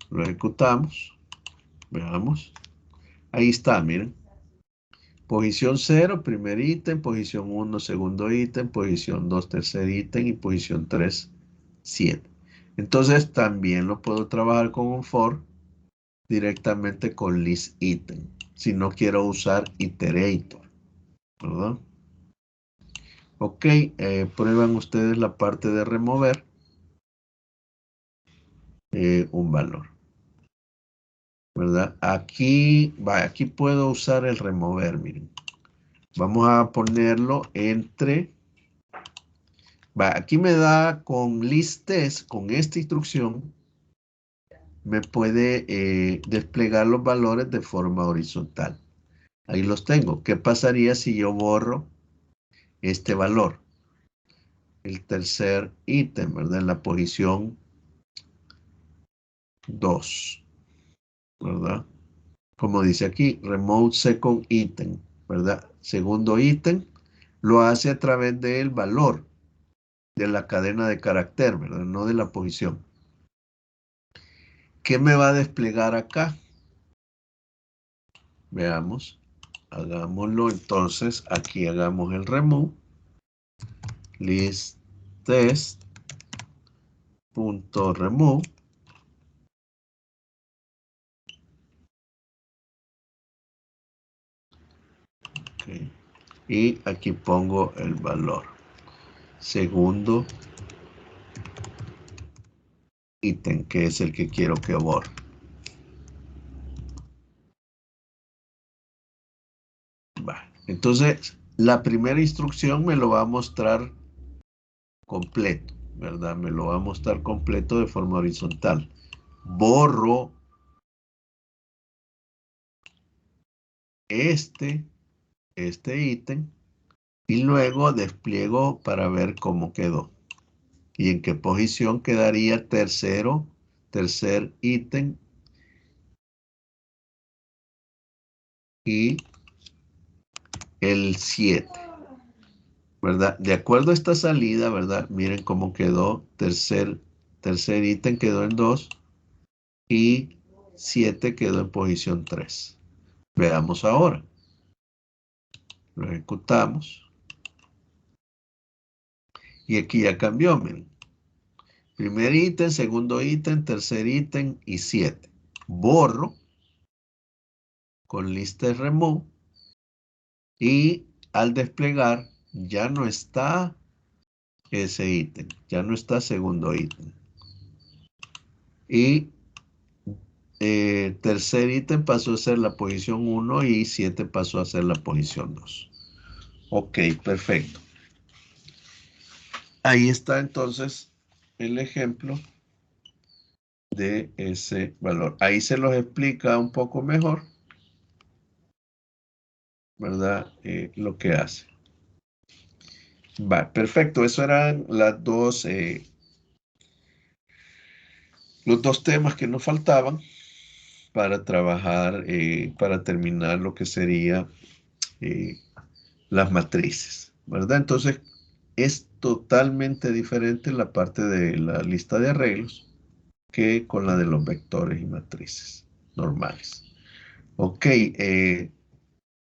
Lo ejecutamos. Veamos. Ahí está, miren. Posición 0, primer ítem. Posición 1, segundo ítem. Posición 2, tercer ítem. Y posición 3, 7. Entonces también lo puedo trabajar con un for directamente con list item. Si no quiero usar iterator. ¿Verdad? Ok, prueban ustedes la parte de remover un valor. ¿Verdad? Aquí puedo usar el remover, miren. Vamos a ponerlo entre, aquí me da con listes, con esta instrucción, me puede desplegar los valores de forma horizontal. Ahí los tengo. ¿Qué pasaría si yo borro este valor? El tercer ítem, ¿verdad? En la posición 2, ¿verdad? Como dice aquí, remove second item, ¿verdad? Segundo ítem lo hace a través del valor de la cadena de carácter, ¿verdad? No de la posición. ¿Qué me va a desplegar acá? Veamos. Hagámoslo entonces. Aquí hagamos el remove. List test punto remove. Okay. Y aquí pongo el valor. Segundo ítem, que es el que quiero que borre. Entonces, la primera instrucción me lo va a mostrar completo, ¿verdad? Me lo va a mostrar completo de forma horizontal. Borro este ítem y luego despliego para ver cómo quedó y en qué posición quedaría tercer ítem y el 7, ¿verdad? De acuerdo a esta salida, ¿verdad? Miren cómo quedó. Tercer ítem quedó en 2 y 7 quedó en posición 3. Veamos ahora. Lo ejecutamos. Y aquí ya cambió, miren. Primer ítem, segundo ítem, tercer ítem y 7. Borro con lista remove y al desplegar ya no está ese ítem, ya no está segundo ítem. Y tercer ítem pasó a ser la posición 1 y 7 pasó a ser la posición 2. Ok, perfecto. Ahí está entonces el ejemplo de ese valor. Ahí se los explica un poco mejor, ¿verdad? Lo que hace. Va, perfecto. Eso eran los dos temas que nos faltaban para trabajar, para terminar lo que sería las matrices, ¿verdad? Entonces, es totalmente diferente la parte de la lista de arreglos que con la de los vectores y matrices normales. Ok,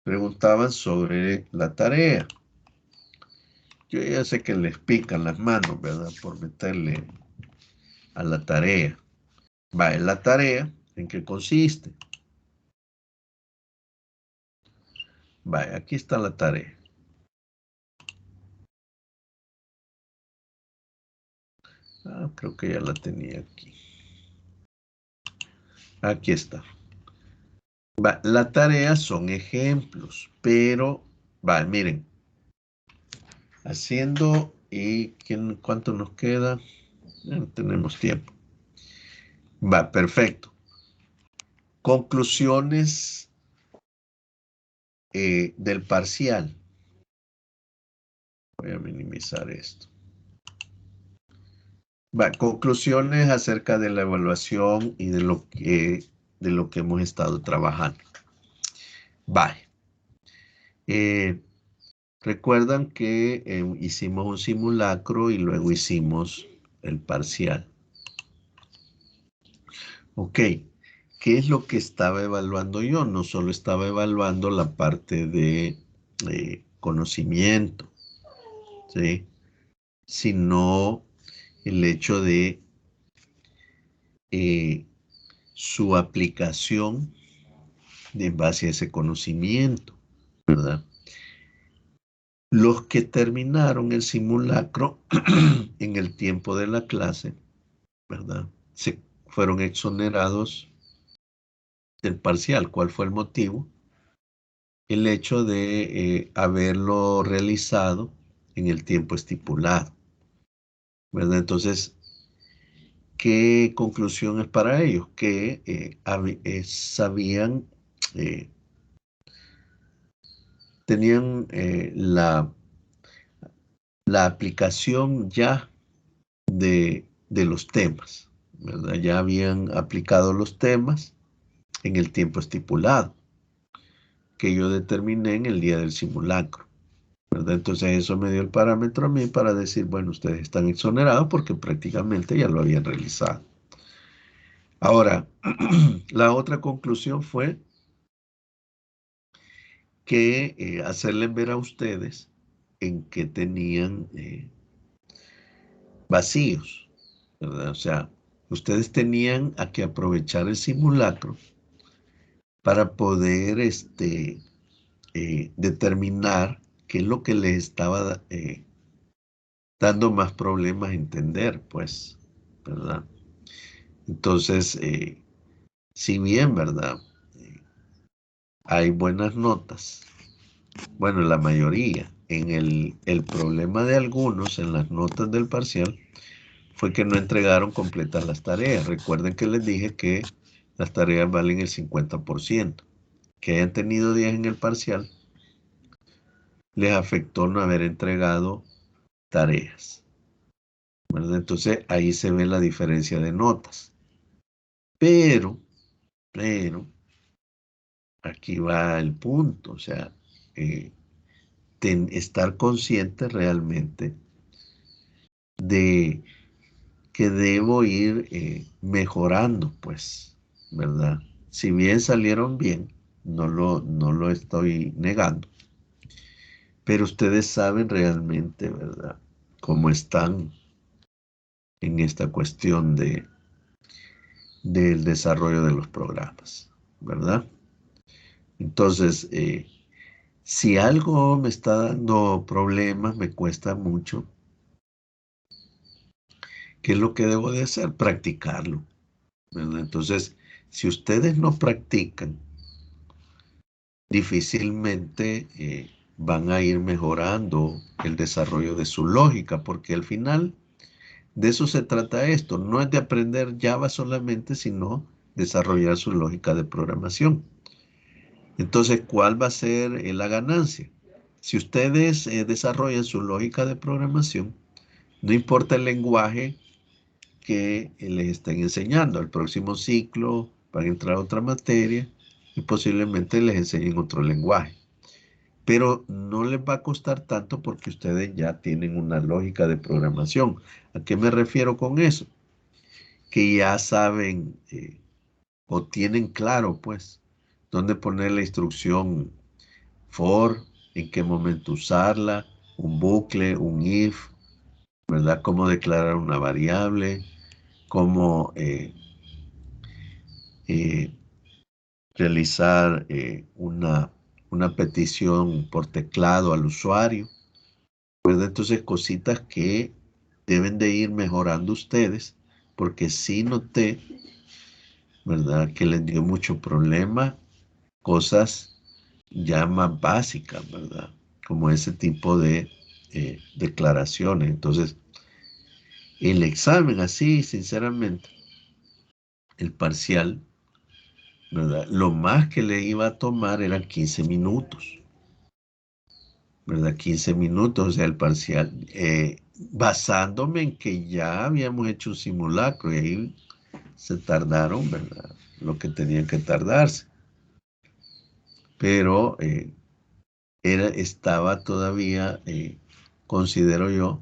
preguntaban sobre la tarea. Yo ya sé que les pican las manos, ¿verdad? Por meterle a la tarea. Va, en la tarea, ¿en qué consiste? Va, aquí está la tarea. Ah, creo que ya la tenía aquí. Aquí está. Va, la tarea son ejemplos, pero, va, miren, haciendo y ¿cuánto nos queda? No tenemos tiempo. Va, perfecto. Conclusiones del parcial. Voy a minimizar esto. Va, conclusiones acerca de la evaluación y de lo que hemos estado trabajando. Va. Recuerdan que hicimos un simulacro y luego hicimos el parcial. Ok, ¿qué es lo que estaba evaluando yo? No solo estaba evaluando la parte de conocimiento, ¿sí? Sino el hecho de su aplicación en base a ese conocimiento, ¿verdad? Los que terminaron el simulacro en el tiempo de la clase, ¿verdad? Se fueron exonerados del parcial. ¿Cuál fue el motivo? El hecho de haberlo realizado en el tiempo estipulado, ¿verdad? Entonces, ¿qué conclusión es para ellos? Que sabían, eh, tenían la aplicación ya de los temas, ¿verdad? Ya habían aplicado los temas en el tiempo estipulado que yo determiné en el día del simulacro, ¿verdad? Entonces eso me dio el parámetro a mí para decir, bueno, ustedes están exonerados porque prácticamente ya lo habían realizado. Ahora, la otra conclusión fue que hacerles ver a ustedes en que tenían vacíos, ¿verdad? O sea, ustedes tenían a que aprovechar el simulacro para poder determinar qué es lo que les estaba dando más problemas a entender, pues, ¿verdad? Entonces, si bien, ¿verdad? Eh, Hay buenas notas, bueno, la mayoría, en el problema de algunos en las notas del parcial fue que no entregaron completas las tareas. Recuerden que les dije que las tareas valen el 50%. Que hayan tenido 10 en el parcial les afectó no haber entregado tareas, ¿verdad? Entonces ahí se ve la diferencia de notas. Pero, pero, aquí va el punto, o sea, eh, estar consciente realmente de que debo ir mejorando, pues, ¿verdad? Si bien salieron bien, no lo estoy negando, pero ustedes saben realmente, ¿verdad? Cómo están en esta cuestión del desarrollo de los programas, ¿verdad? Entonces, si algo me está dando problemas, me cuesta mucho, ¿qué es lo que debo de hacer? Practicarlo, ¿verdad? Entonces, si ustedes no practican, difícilmente van a ir mejorando el desarrollo de su lógica, porque al final de eso se trata esto. No es de aprender Java solamente, sino desarrollar su lógica de programación. Entonces, ¿cuál va a ser la ganancia? Si ustedes desarrollan su lógica de programación, no importa el lenguaje que les estén enseñando. Al próximo ciclo van a entrar a otra materia y posiblemente les enseñen otro lenguaje. pero no les va a costar tanto porque ustedes ya tienen una lógica de programación. ¿A qué me refiero con eso? Que ya saben o tienen claro, pues, dónde poner la instrucción for, en qué momento usarla, un bucle, un if, ¿verdad? Cómo declarar una variable, cómo eh, realizar una petición por teclado al usuario, ¿verdad? Entonces, cositas que deben de ir mejorando ustedes, porque sí noté, ¿verdad? Que les dio mucho problema, cosas ya más básicas, ¿verdad? Como ese tipo de declaraciones. Entonces, el examen, así, sinceramente, el parcial, ¿verdad? Lo más que le iba a tomar eran 15 minutos, ¿verdad? 15 minutos, o sea, el parcial, basándome en que ya habíamos hecho un simulacro y ahí se tardaron, ¿verdad? Lo que tenían que tardarse. Pero estaba todavía, considero yo,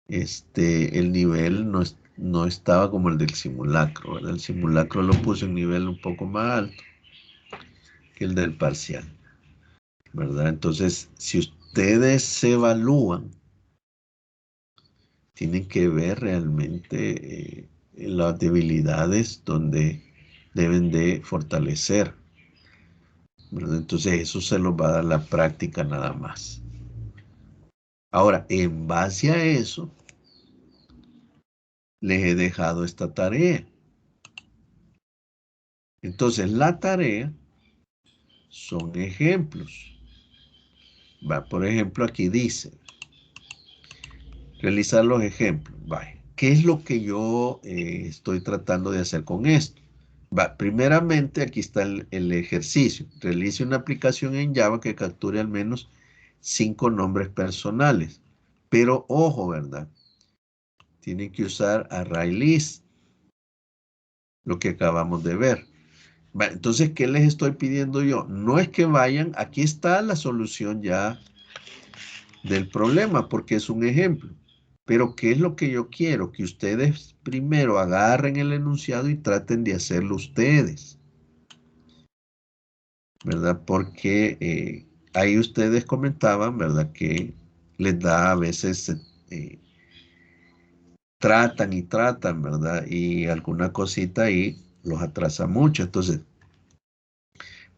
el nivel no estaba como el del simulacro, ¿verdad? El simulacro lo puse en nivel un poco más alto que el del parcial, ¿verdad? Entonces, si ustedes se evalúan, tienen que ver realmente las debilidades donde deben de fortalecer, ¿verdad? Entonces, eso se los va a dar la práctica nada más. Ahora, en base a eso, les he dejado esta tarea. Entonces, la tarea son ejemplos. Va, por ejemplo, aquí dice, realizar los ejemplos. Va, ¿qué es lo que yo estoy tratando de hacer con esto? Va, primeramente, aquí está el ejercicio. Realice una aplicación en Java que capture al menos 5 nombres personales. Pero ojo, ¿verdad? Tienen que usar ArrayList, lo que acabamos de ver. Va, entonces, ¿qué les estoy pidiendo yo? No es que vayan, aquí está la solución ya del problema, porque es un ejemplo. Pero ¿qué es lo que yo quiero? Que ustedes primero agarren el enunciado y traten de hacerlo ustedes, ¿verdad? Porque ahí ustedes comentaban, ¿verdad? Que les da a veces, tratan y tratan, ¿verdad? Y alguna cosita ahí los atrasa mucho. Entonces,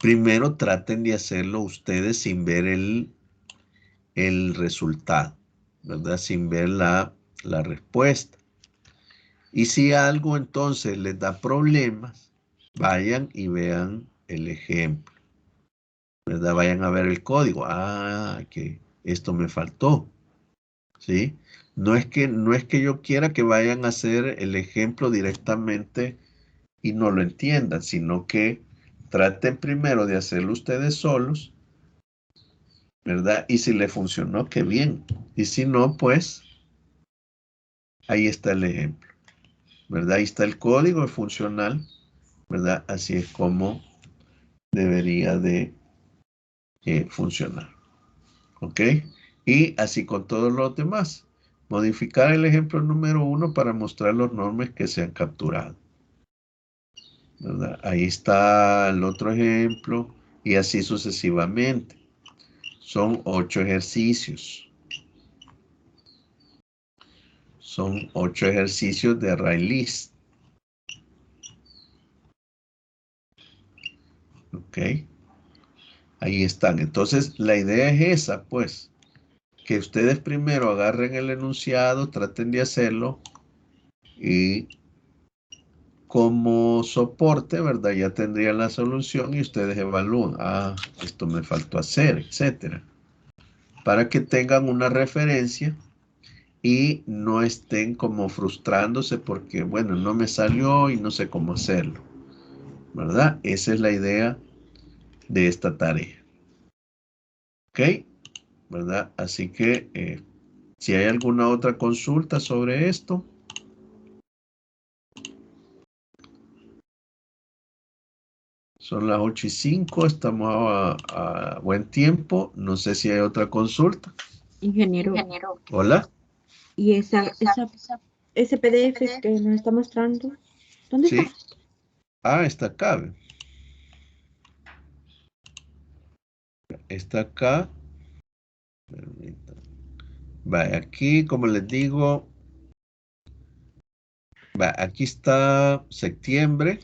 primero traten de hacerlo ustedes sin ver el resultado, ¿verdad? Sin ver la respuesta. Y si algo entonces les da problemas, vayan y vean el ejemplo, ¿verdad? Vayan a ver el código. Ah, que esto me faltó, ¿sí? No es que yo quiera que vayan a hacer el ejemplo directamente y no lo entiendan, sino que traten primero de hacerlo ustedes solos, ¿verdad? Y si le funcionó, qué bien. Y si no, pues ahí está el ejemplo, ¿verdad? Ahí está el código funcional, ¿verdad? Así es como debería de funcionar, ¿ok? Y así con todos los demás. Modificar el ejemplo número 1 para mostrar los nombres que se han capturado, ¿verdad? Ahí está el otro ejemplo y así sucesivamente. Son 8 ejercicios. Son 8 ejercicios de ArrayList, ¿ok? Ahí están. Entonces, la idea es esa, pues, que ustedes primero agarren el enunciado, traten de hacerlo y como soporte, ¿verdad? Ya tendrían la solución y ustedes evalúan, ah, esto me faltó hacer, etcétera. Para que tengan una referencia y no estén como frustrándose porque, bueno, no me salió y no sé cómo hacerlo, ¿verdad? Esa es la idea de esta tarea, ¿ok? ¿Verdad? Así que si hay alguna otra consulta sobre esto. Son las 8:05, estamos a buen tiempo. No sé si hay otra consulta. Ingeniero, Hola. ¿y ese PDF que nos está mostrando, dónde Sí. está? Está acá. Está acá. Permítame. Va, aquí, como les digo, va, aquí está septiembre.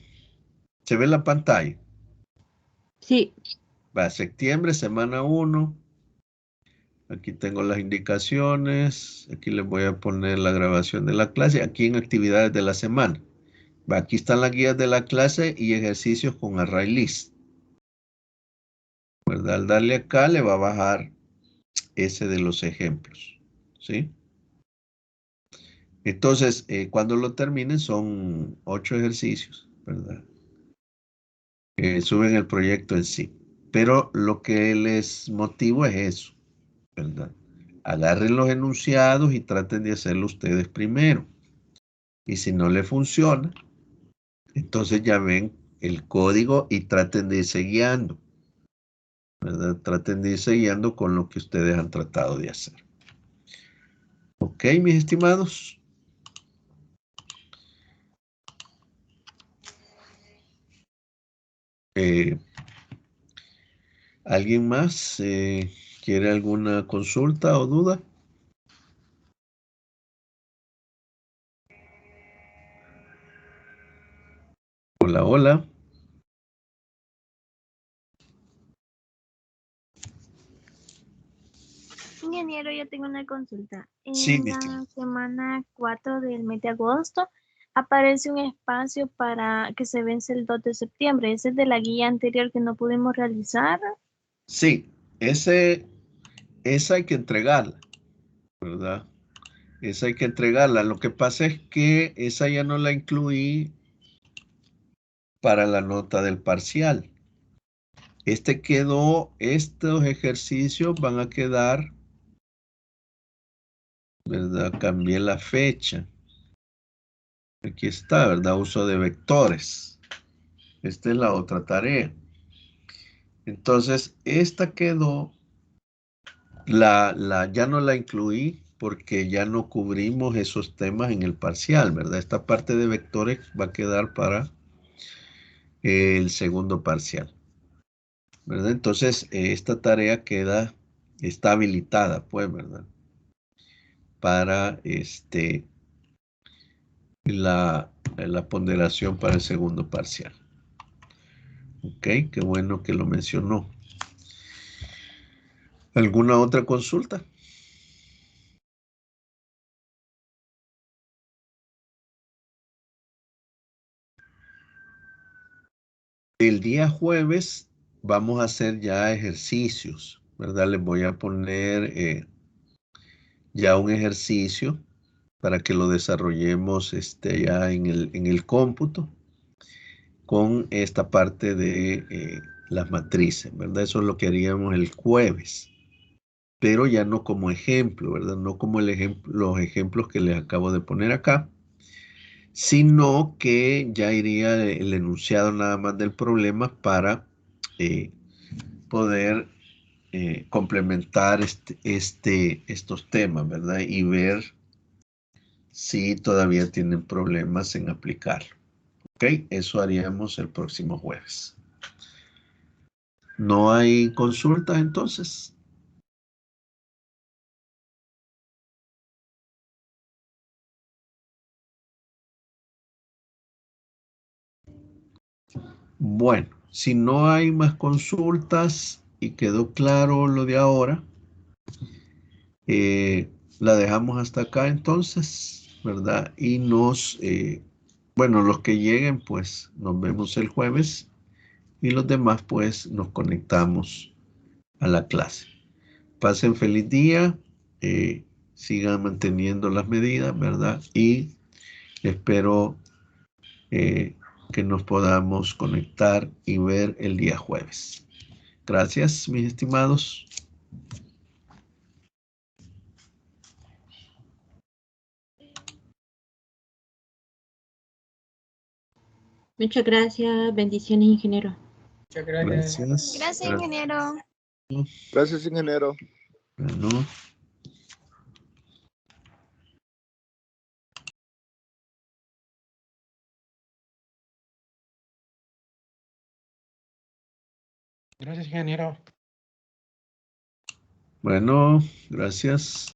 ¿Se ve la pantalla? Sí, Va, septiembre, semana 1. Aquí tengo las indicaciones. Aquí les voy a poner la grabación de la clase. Aquí en actividades de la semana. Va, aquí están las guías de la clase y ejercicios con Array List. ¿Verdad? Al darle acá le va a bajar ese de los ejemplos. ¿Sí? Entonces, cuando lo terminen son 8 ejercicios, ¿verdad? Suben el proyecto en sí. Pero lo que les motivo es eso, ¿verdad? Agarren los enunciados y traten de hacerlo ustedes primero. Y si no le funciona, entonces ya ven el código y traten de irse guiando, ¿verdad? Traten de irse guiando con lo que ustedes han tratado de hacer. Ok, mis estimados. ¿Alguien más quiere alguna consulta o duda? Hola, hola. Ingeniero, yo tengo una consulta. Sí, En mi estimado. la semana 4 del mes de agosto aparece un espacio para que se vence el 2 de septiembre. Ese es de la guía anterior que no pudimos realizar. Sí, esa hay que entregarla, ¿verdad? Esa hay que entregarla. Lo que pasa es que esa ya no la incluí para la nota del parcial. Estos ejercicios van a quedar, ¿verdad? Cambié la fecha. Aquí está, ¿verdad? Uso de vectores. Esta es la otra tarea. Entonces, esta quedó, ya no la incluí porque ya no cubrimos esos temas en el parcial, ¿verdad? Esta parte de vectores va a quedar para el segundo parcial, ¿verdad? Entonces, esta tarea está habilitada, pues, ¿verdad? Para la ponderación para el segundo parcial. Ok, qué bueno que lo mencionó. ¿Alguna otra consulta? El día jueves vamos a hacer ya ejercicios, ¿verdad? Les voy a poner ya un ejercicio para que lo desarrollemos ya en el cómputo con esta parte de las matrices, ¿verdad? Eso es lo que haríamos el jueves, pero ya no como ejemplo, ¿verdad? No como los ejemplos que les acabo de poner acá, sino que ya iría el enunciado nada más del problema para poder complementar estos temas, ¿verdad? Y ver si todavía tienen problemas en aplicarlo. ¿Ok? Eso haríamos el próximo jueves. ¿No hay consultas entonces? Bueno, si no hay más consultas y quedó claro lo de ahora, la dejamos hasta acá entonces, ¿verdad? Y bueno, los que lleguen, pues nos vemos el jueves y los demás, pues nos conectamos a la clase. Pasen feliz día, sigan manteniendo las medidas, ¿verdad? Y espero que nos podamos conectar y ver el día jueves. Gracias, mis estimados. muchas gracias. Bendiciones, ingeniero. Muchas gracias. Gracias. Gracias, ingeniero. Gracias, ingeniero. Bueno. Gracias, ingeniero. Bueno, gracias.